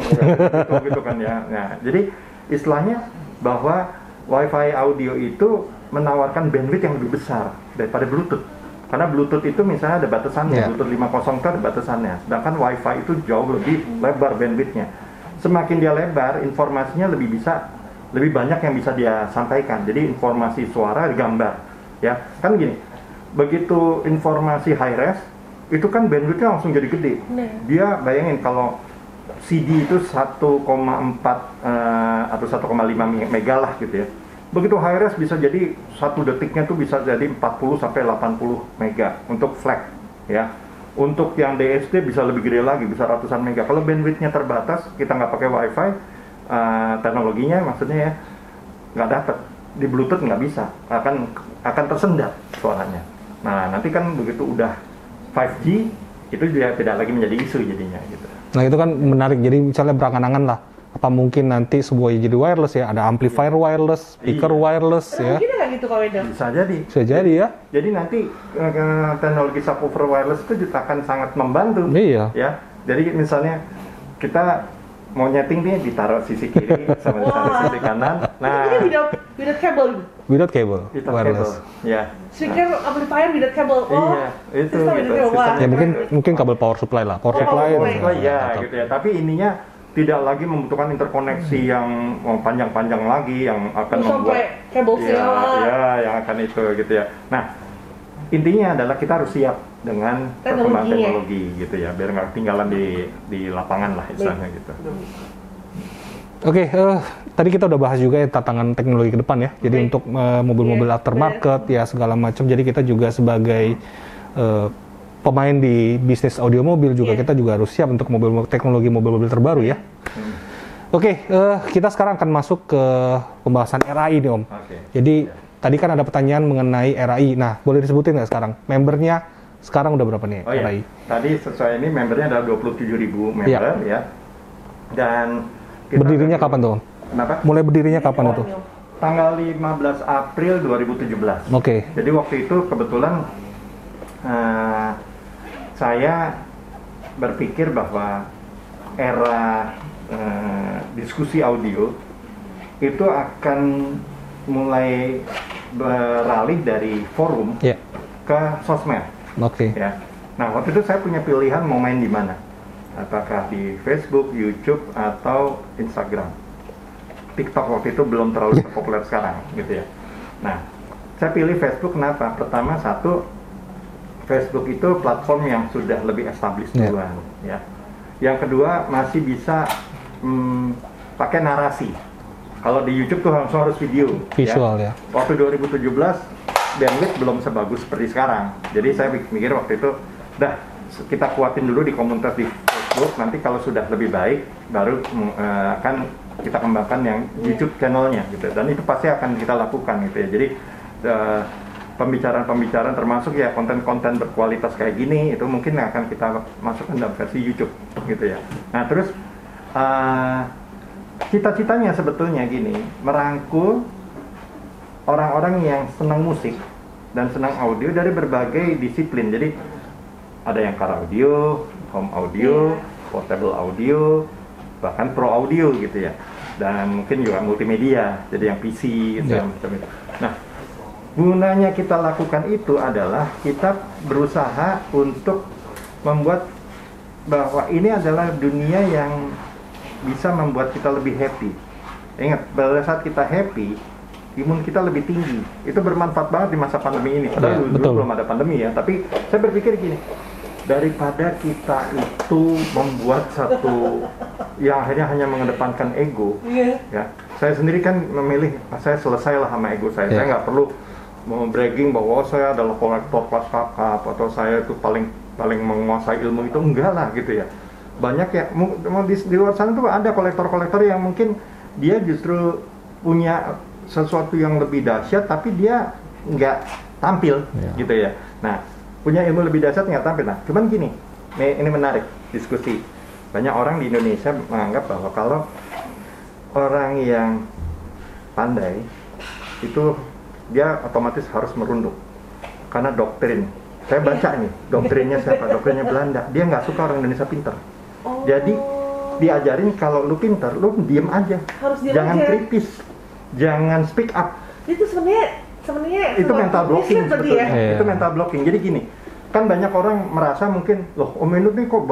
gitu kan ya. Nah, jadi istilahnya bahwa Wi-Fi audio itu menawarkan bandwidth yang lebih besar daripada Bluetooth. Karena Bluetooth itu misalnya ada batasannya, Bluetooth 5.0 itu ada batasannya. Sedangkan Wi-Fi itu jauh lebih lebar bandwidthnya. Semakin dia lebar, informasinya lebih banyak yang bisa dia sampaikan. Jadi informasi suara, gambar, ya kan gini. Begitu informasi high res, itu kan bandwidthnya langsung jadi gede. Dia bayangin kalau CD itu 1,4 atau 1,5 mega lah gitu ya. Begitu high res bisa jadi 1 detiknya tuh bisa jadi 40 sampai 80 mega untuk flag ya. Untuk yang DSD bisa lebih gede lagi, bisa ratusan mega. Kalau bandwidthnya terbatas, kita nggak pakai Wi-Fi, teknologinya maksudnya ya nggak dapat. Di Bluetooth nggak bisa, akan tersendat suaranya. Nah, nanti kan begitu udah 5G, itu dia tidak lagi menjadi isu jadinya gitu. Nah, itu kan menarik. Jadi misalnya berangan-angan lah, apa mungkin nanti sebuah jadi wireless ya, ada amplifier wireless, speaker wireless ya. Mungkin nggak gitu kalau itu? Bisa jadi. Bisa jadi ya. Jadi nanti teknologi subwoofer wireless itu juga akan sangat membantu. Iya. Ya. Jadi misalnya kita mau nyeting nih ditaruh sisi kiri sama sisi kanan. Nah, ini without cable. Without cable, wireless. Ya. Speaker amplifier without cable. Oh, iya, itu sistem gitu. without cable. Ya mungkin kabel power supply lah, power supply. Ya, gitu ya. Tapi ininya tidak lagi membutuhkan interkoneksi yang panjang-panjang lagi yang akan membuat kabel yang akan itu gitu ya. Nah, intinya adalah kita harus siap dengan perkembangan teknologi gitu ya, biar nggak ketinggalan di lapangan lah istilahnya gitu. Oke, tadi kita udah bahas juga ya tantangan teknologi ke depan ya. Jadi untuk mobil-mobil aftermarket ya segala macam. Jadi kita juga sebagai pemain di bisnis audio mobil juga kita juga harus siap untuk teknologi mobil-mobil terbaru ya. Oke, kita sekarang akan masuk ke pembahasan RAI nih Om. Jadi tadi kan ada pertanyaan mengenai RAI. Nah, boleh disebutin nggak sekarang membernya sekarang udah berapa nih RAI? Tadi sesuai ini membernya adalah 27.000 member ya. Dan berdirinya kapan tuh Om? Kenapa? Mulai berdirinya kapan itu? Tanggal 15 April 2017. Oke. Jadi waktu itu kebetulan saya berpikir bahwa era diskusi audio itu akan mulai beralih dari forum ke sosmed. Ya. Nah, waktu itu saya punya pilihan mau main di mana. Apakah di Facebook, YouTube, atau Instagram. TikTok waktu itu belum terlalu populer sekarang, gitu ya. Nah, saya pilih Facebook kenapa? Pertama, satu, Facebook itu platform yang sudah lebih established duluan, ya. Yang kedua, masih bisa pakai narasi. Kalau di YouTube tuh langsung harus video, visual ya. Waktu 2017 bandwidth belum sebagus seperti sekarang. Jadi saya mikir waktu itu, dah kita kuatin dulu di komunitas di Facebook. Nanti kalau sudah lebih baik, baru akan kita kembangkan yang YouTube channelnya, gitu. Dan itu pasti akan kita lakukan, gitu ya. Jadi pembicaraan termasuk ya konten-konten berkualitas kayak gini, itu mungkin akan kita masukkan dalam versi YouTube, gitu ya. Nah terus cita-citanya sebetulnya gini, merangkul orang-orang yang senang musik dan senang audio dari berbagai disiplin. Jadi ada yang car audio, home audio, portable audio, bahkan pro audio gitu ya. Dan mungkin juga multimedia, jadi yang PC gitu macam itu. Nah, gunanya kita lakukan itu adalah kita berusaha untuk membuat bahwa ini adalah dunia yang bisa membuat kita lebih happy. Ingat, pada saat kita happy, imun kita lebih tinggi. Itu bermanfaat banget di masa pandemi ini. Padahal dulu belum ada pandemi ya. Tapi saya berpikir gini, daripada kita itu membuat satu yang akhirnya hanya mengedepankan ego, ya. Saya sendiri kan memilih, saya selesailah sama ego saya. Saya nggak perlu mau bragging bahwa saya adalah kolektor kelas kakap atau saya itu paling menguasai ilmu itu, enggak lah gitu ya. Banyak ya, di luar sana tuh ada kolektor-kolektor yang mungkin dia justru punya sesuatu yang lebih dahsyat tapi dia nggak tampil gitu ya. Nah, punya ilmu lebih dahsyat nggak tampil. Nah, cuman gini, ini menarik diskusi. Banyak orang di Indonesia menganggap bahwa kalau orang yang pandai itu dia otomatis harus merunduk karena doktrin. Saya baca nih, doktrinnya siapa? Doktrinnya Belanda. Dia nggak suka orang Indonesia pintar. Jadi diajarin kalau lu pintar, lu diem aja. Jangan kritis, jangan speak up. Itu sebenarnya itu mental blocking sebetulnya. Itu mental blocking. Jadi gini, kan banyak orang merasa mungkin, loh Om Indut nih kok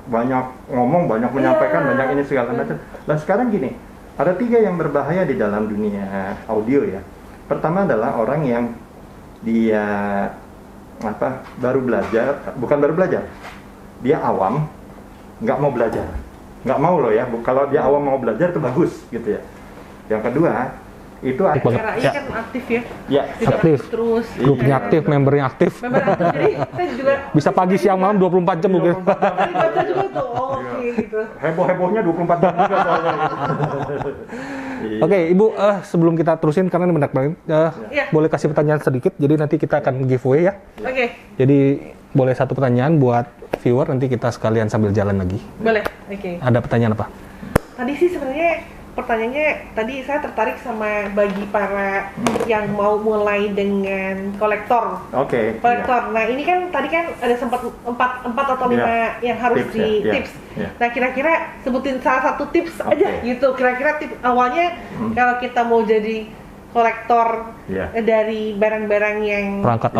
banyak ngomong, banyak menyampaikan, banyak ini segala macam. Nah sekarang gini, ada 3 yang berbahaya di dalam dunia audio ya. Pertama adalah orang yang dia baru belajar, bukan baru belajar, dia awam, nggak mau belajar, nggak mau loh ya. Kalau dia awam mau belajar itu bagus gitu ya. Yang kedua itu RAI kan aktif ya, aktif terus grupnya aktif, membernya aktif. Jadi saya juga bisa pagi siang malam 24 jam mungkin. Baca juga tuh, gitu. Heboh-hebohnya 24 jam juga soalnya. Oke, Ibu, sebelum kita terusin karena ini menarik banget, boleh kasih pertanyaan sedikit, jadi nanti kita akan giveaway ya. Jadi boleh satu pertanyaan buat viewer, nanti kita sekalian sambil jalan lagi. Boleh, Ada pertanyaan apa? Tadi sih sebenarnya pertanyaannya, tadi saya tertarik sama bagi para yang mau mulai dengan kolektor. Kolektor. Nah ini kan tadi kan ada sempat 4 atau 5 yang harus tips. Nah kira-kira sebutin salah satu tips aja gitu. Kira-kira tips awalnya kalau kita mau jadi kolektor dari barang-barang yang perangkat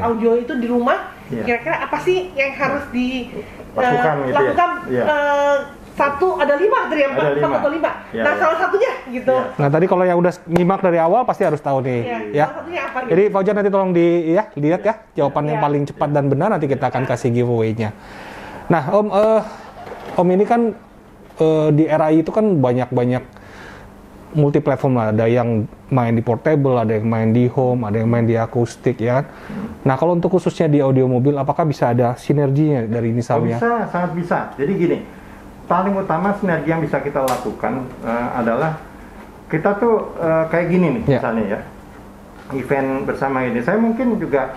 audio itu di rumah, kira-kira apa sih yang harus dilakukan? Satu, ada 5 dari 4 atau 5. Nah, salah satunya gitu. Nah, tadi kalau yang udah nyimak dari awal pasti harus tahu nih, ya. Salah satunya apa gitu? Jadi Fauzan nanti tolong lihat ya jawaban yang paling cepat dan benar, nanti kita akan kasih giveaway-nya. Nah, Om ini kan di RAI itu kan banyak multi platform lah. Ada yang main di portable, ada yang main di home, ada yang main di akustik ya kan. Nah, kalau untuk khususnya di audio mobil, apakah bisa ada sinerginya dari misalnya? Bisa, sangat bisa. Jadi gini, paling utama sinergi yang bisa kita lakukan adalah kita tuh kayak gini nih misalnya ya, event bersama ini. Saya mungkin juga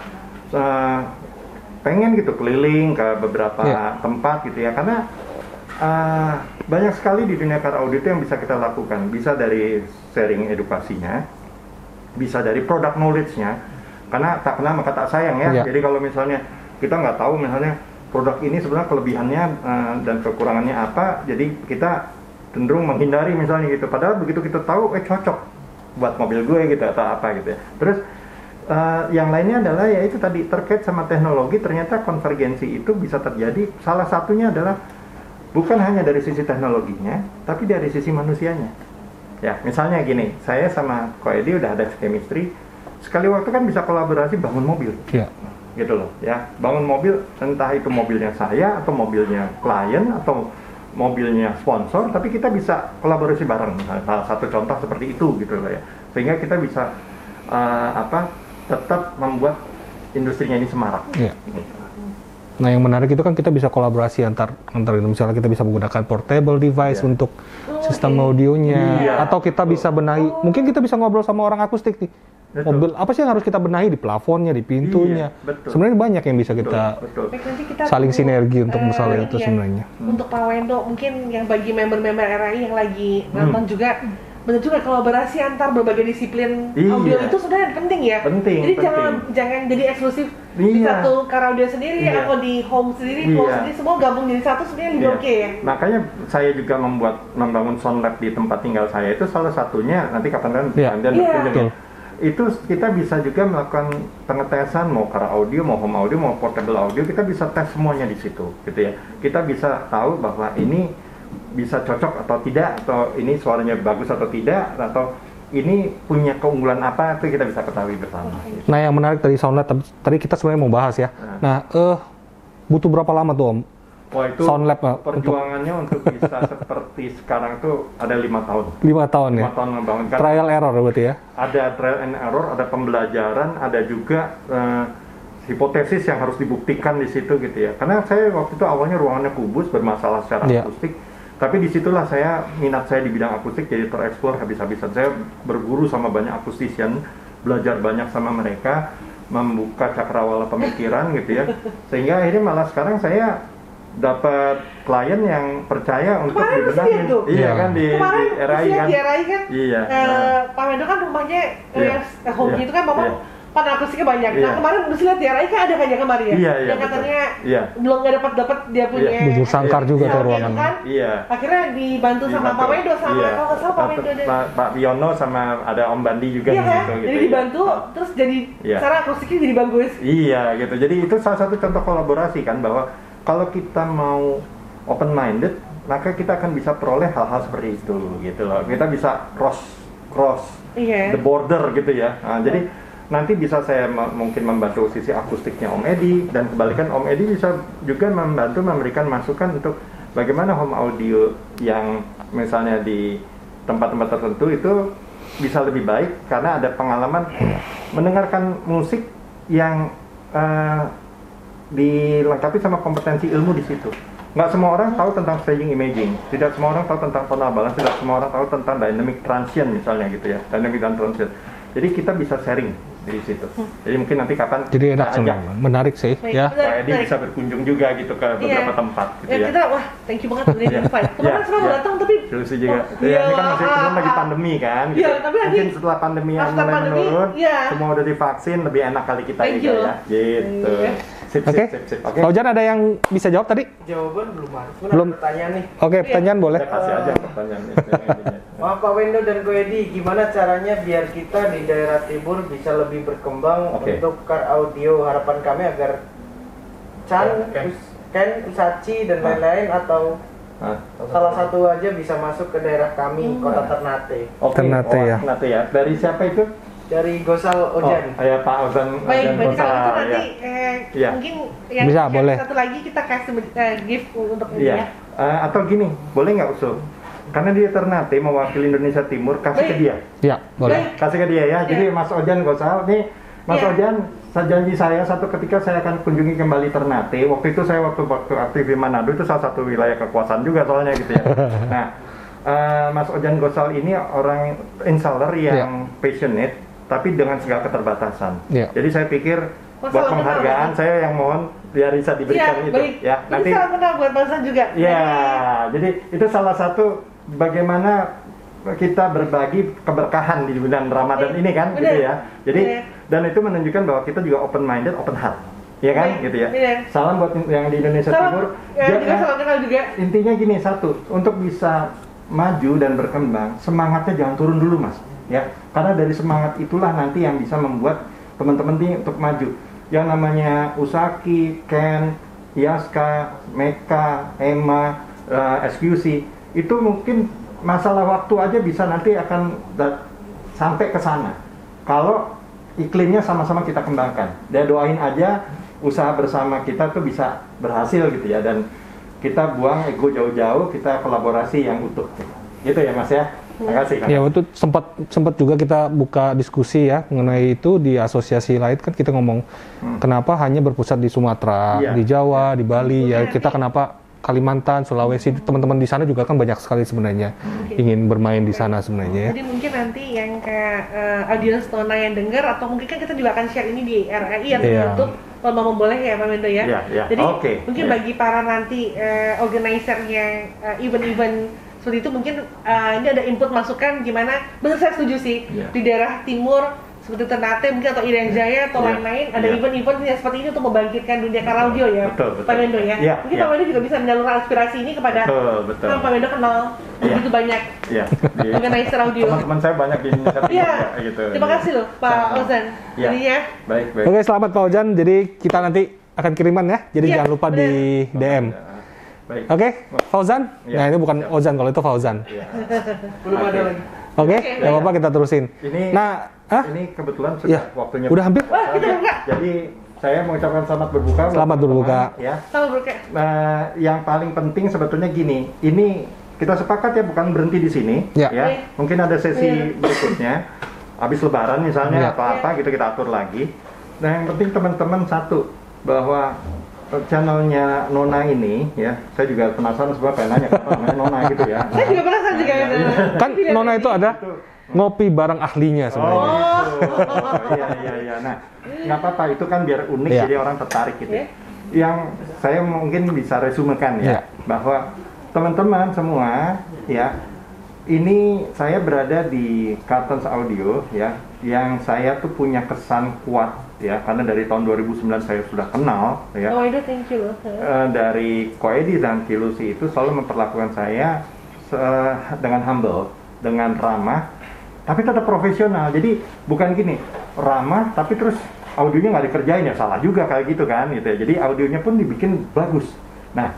pengen gitu keliling ke beberapa tempat gitu ya, karena banyak sekali di dunia car audio itu yang bisa kita lakukan. Bisa dari sharing edukasinya, bisa dari product knowledge-nya, karena tak kenal maka tak sayang ya. Jadi kalau misalnya kita nggak tahu misalnya produk ini sebenarnya kelebihannya dan kekurangannya apa, jadi kita cenderung menghindari misalnya gitu. Padahal begitu kita tahu, cocok buat mobil gue gitu atau apa gitu ya. Terus yang lainnya adalah yaitu tadi terkait sama teknologi, ternyata konvergensi itu bisa terjadi. Salah satunya adalah bukan hanya dari sisi teknologinya, tapi dari sisi manusianya. Ya, misalnya gini, saya sama Ko Edi udah ada chemistry, sekali waktu kan bisa kolaborasi bangun mobil. Iya. Gitu loh, ya. Bangun mobil, entah itu mobilnya saya, atau mobilnya klien, atau mobilnya sponsor, tapi kita bisa kolaborasi bareng. Salah satu contoh seperti itu gitu loh ya. Sehingga kita bisa tetap membuat industrinya ini semarak. Iya. Nah, yang menarik itu kan kita bisa kolaborasi antar misalnya kita bisa menggunakan portable device untuk sistem audionya, atau kita bisa benahi, mungkin kita bisa ngobrol sama orang akustik nih. Betul. Mobil apa sih yang harus kita benahi di plafonnya, di pintunya. Sebenarnya banyak yang bisa kita saling sinergi untuk masalah itu sebenarnya. Untuk Pak Wendo, mungkin yang bagi member-member RAI yang lagi nonton juga, benar juga kolaborasi antar berbagai disiplin audio itu sebenarnya penting ya. Jadi jangan jadi eksklusif di satu car audio sendiri atau di home sendiri, sendiri semua gabung jadi satu sebenarnya lebih oke ya. Makanya saya juga membangun sound lab di tempat tinggal saya itu salah satunya, nanti kapan-kapan Anda berkunjung. Itu kita bisa juga melakukan pengetesan mau car audio, mau home audio, mau portable audio, kita bisa tes semuanya di situ gitu ya. Kita bisa tahu bahwa ini bisa cocok atau tidak, atau ini suaranya bagus atau tidak, atau ini punya keunggulan apa, itu kita bisa ketahui bersama. Gitu. Nah, yang menarik dari Sound Lab tadi kita sebenarnya mau bahas ya. Nah, butuh berapa lama tuh Om? Wah, itu Sound Lab perjuangannya untuk bisa seperti sekarang tuh ada 5 tahun. 5 tahun ya? 5 tahun membangun. Trial error berarti ya? Ada trial and error, ada pembelajaran, ada juga hipotesis yang harus dibuktikan di situ gitu ya. Karena saya waktu itu awalnya ruangannya kubus, bermasalah secara akustik. Tapi disitulah minat saya di bidang akustik jadi tereksplor habis-habisan. Saya berguru sama banyak akustisian, belajar banyak sama mereka, membuka cakrawala pemikiran gitu ya. Sehingga akhirnya malah sekarang saya dapat klien yang percaya untuk dibenahin. Iya kan di RAI kan. Di RAI kan. Iya. Pak Wendo kan rumahnya home itu kan Bapak pada akustiknya banyak. Nah kemarin udah lihat di RAI kan ada banyak kemarin ya. Yang katanya belum nggak dapat dia punya. Bujur sangkar juga tuh ruangan. Kan? Akhirnya dibantu sama Pak Wendo sama kalau nggak salah Pak Wendo Pak Wiono sama ada Om Bandi juga di situ. Jadi dibantu terus jadi secara akustiknya jadi bagus. Iya gitu. Jadi itu salah satu contoh kolaborasi kan, bahwa kalau kita mau open minded, maka kita akan bisa peroleh hal-hal seperti itu gitu loh. Kita bisa cross the border gitu ya. Nah, jadi nanti bisa saya mungkin membantu sisi akustiknya Om Edi, dan kebalikan Om Edi bisa juga membantu memberikan masukan untuk bagaimana home audio yang misalnya di tempat-tempat tertentu itu bisa lebih baik karena ada pengalaman mendengarkan musik yang dilengkapi sama kompetensi ilmu di situ. Nggak semua orang tahu tentang staging imaging, tidak semua orang tahu tentang tonal balance, tidak semua orang tahu tentang dynamic transient misalnya gitu ya, dynamic dan transient. Jadi kita bisa sharing di situ. Jadi mungkin nanti kapan jadi enak menarik sih. Ya. Pak Edi bisa berkunjung juga gitu ke beberapa tempat gitu ya. Kita thank you banget udah invite. Kemarin semua mau datang tapi Lucy juga. Ini kan masih belum lagi pandemi kan. Gitu. Tapi mungkin setelah pandemi yang mulai menurun, semua udah divaksin, lebih enak kali kita juga ya. Gitu. Oke. Pak Ojan ada yang bisa jawab tadi? Jawaban belum ada. Belum. Pertanyaan nih. Oke, pertanyaan boleh. Kasih aja pertanyaan. Pak Wendo dan Ko Edi, gimana caranya biar kita di daerah timur bisa lebih berkembang untuk car audio? Harapan kami agar Chan, Ken, Usachi dan lain-lain atau salah satu aja bisa masuk ke daerah kami, Kota Ternate. Ternate ya. Ternate ya. Dari siapa itu? Dari Gosal Ojan. Ya Pak Ojan. Baik, kalau itu nanti mungkin yang bisa, boleh. Satu lagi kita kasih gift untuk dia. Atau gini, boleh nggak usul? Karena dia Ternate mewakili Indonesia Timur, kasih ke dia. Iya, boleh. Kasih ke dia ya. Jadi Mas Ojan Gosal, nih Mas Ojan, janji saya satu ketika saya akan kunjungi kembali Ternate. Waktu itu saya waktu aktif di Manado, itu salah satu wilayah kekuasaan juga soalnya gitu ya. Nah, Mas Ojan Gosal ini orang installer yang passionate, tapi dengan segala keterbatasan. Jadi saya pikir buat penghargaan saya yang mohon biar bisa diberikan itu. Baik. Ya, nanti salam kenal buat bangsa juga. Ya, jadi itu salah satu bagaimana kita berbagi keberkahan di bulan Ramadan ini kan, gitu ya. Jadi dan itu menunjukkan bahwa kita juga open minded, open heart. Ya kan, gitu ya. Salam buat yang di Indonesia Timur. Juga salam kenal juga. Intinya gini, satu, untuk bisa maju dan berkembang, semangatnya jangan turun dulu Mas, ya. Karena dari semangat itulah nanti yang bisa membuat teman-teman ini untuk maju. Yang namanya Usaki, Ken, Yaska, Meka, Emma, SQC, itu mungkin masalah waktu aja bisa nanti akan sampai ke sana. Kalau iklimnya sama-sama kita kembangkan. Dan doain aja usaha bersama kita tuh bisa berhasil gitu ya, dan kita buang ego jauh-jauh, kita kolaborasi yang utuh. Gitu ya Mas ya. Terima kasih. Ya, itu sempat juga kita buka diskusi ya mengenai itu di asosiasi lain kan kita ngomong kenapa hanya berpusat di Sumatera, di Jawa, di Bali ya, kita kenapa Kalimantan, Sulawesi, teman-teman di sana juga kan banyak sekali sebenarnya ingin bermain di sana sebenarnya ya. Jadi mungkin nanti yang kayak audiens Nona yang dengar, atau mungkin kan kita juga akan share ini di RAI atau YouTube kalau mau boleh ya Pak Wendo ya. Jadi mungkin bagi para nanti organizer yang event-event seperti itu, mungkin ini ada input masukan gimana. Benar, saya setuju sih, di daerah timur seperti Ternate mungkin atau Irian Jaya atau lain-lain ada event-event yang seperti ini untuk membangkitkan dunia audio ya, Pak Wendo ya. Mungkin Pak Wendo juga bisa menyalurkan aspirasi ini kepada kan Pak Wendo kenal begitu banyak organizer audio. Teman-teman saya banyak di inisiatif gitu. Terima kasih loh Pak Ozan. Jadinya baik. Oke, selamat Pak Ozan. Jadi kita nanti akan kiriman ya. Jadi jangan lupa di DM. Oke, Fauzan. Nah, ini bukan Ozan, kalau itu Fauzan. Belum ada lagi. Oke, nggak apa-apa, kita terusin. Ini kebetulan sudah waktunya. Udah hampir. Jadi saya mengucapkan selamat berbuka. Selamat berbuka. Ya. Selamat berbuka. Yang paling penting sebetulnya gini, ini kita sepakat ya, bukan berhenti di sini. Ya. Mungkin ada sesi berikutnya, habis Lebaran misalnya atau apa gitu kita atur lagi. Nah, yang penting teman-teman satu, bahwa channelnya Nona ini ya, saya juga penasaran sebab pengen nanya apa namanya Nona gitu ya. Saya juga penasaran juga ya. Kan Nona itu ada ngopi bareng ahlinya sebenarnya. Iya. Nah, nggak apa-apa, itu kan biar unik jadi orang tertarik gitu. Yang saya mungkin bisa resumekan ya, bahwa teman-teman semua ya, ini saya berada di Cartons Audio ya, yang saya tuh punya kesan kuat ya, karena dari tahun 2009 saya sudah kenal ya. Oh, itu thank you. Dari Koedi dan Kilusi itu selalu memperlakukan saya dengan humble, dengan ramah, tapi tetap profesional. Jadi bukan gini, ramah tapi terus audionya nggak dikerjain, ya salah juga kayak gitu kan gitu ya. Jadi audionya pun dibikin bagus. Nah,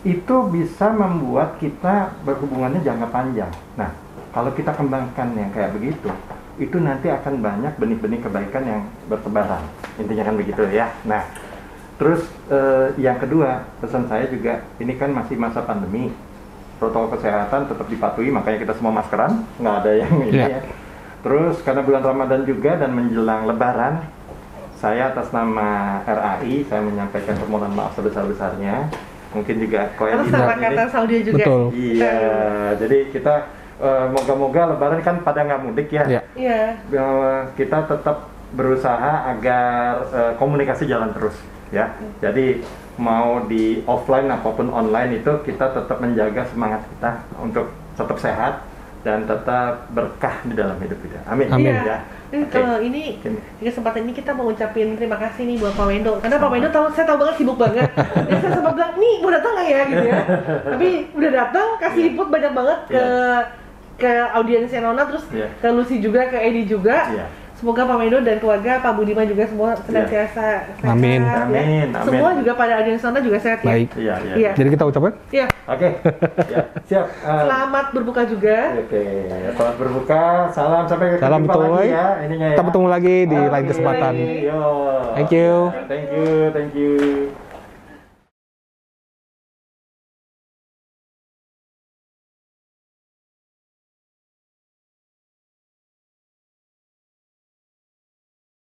itu bisa membuat kita berhubungannya jangka panjang. Nah, kalau kita kembangkan yang kayak begitu, itu nanti akan banyak benih-benih kebaikan yang bertebaran. Intinya kan begitu ya. Nah, terus yang kedua, pesan saya juga, ini kan masih masa pandemi, protokol kesehatan tetap dipatuhi, makanya kita semua maskeran, nggak ada yang ini ya. Terus karena bulan Ramadan juga dan menjelang Lebaran, saya atas nama RAI, saya menyampaikan permohonan maaf sebesar-besarnya. Mungkin juga harus sama kata Saudi juga. Betul. Iya, jadi kita moga-moga Lebaran kan pada nggak mudik ya. Iya. Kita tetap berusaha agar komunikasi jalan terus ya. Jadi mau di offline apapun online itu kita tetap menjaga semangat kita untuk tetap sehat dan tetap berkah di dalam hidup kita. Amin. Amin. Ya. Kalau ini di kesempatan ini kita mau ngucapin terima kasih nih buat Pak Wendo, karena Pak Wendo saya tahu banget sibuk banget. Jadi saya sempat bilang, nih mau datang nggak ya gitu ya. Tapi udah datang, kasih input banyak banget ke audiensnya Nona, terus ke Lucy juga, ke Edi juga. Semoga Pak Wendo dan keluarga, Pak Budiman juga semua senantiasa sehat. Amin. Amin. Semua juga pada audiens Nona juga sehat ya. Baik. Iya. Jadi kita ucapkan? Iya. Oke. Siap. Selamat berbuka juga. Oke. Selamat berbuka. Salam sampai Salam jumpa betul lagi ya. Ininya ya. Kita bertemu lagi di lain kesempatan. Yo. Thank you. Thank you.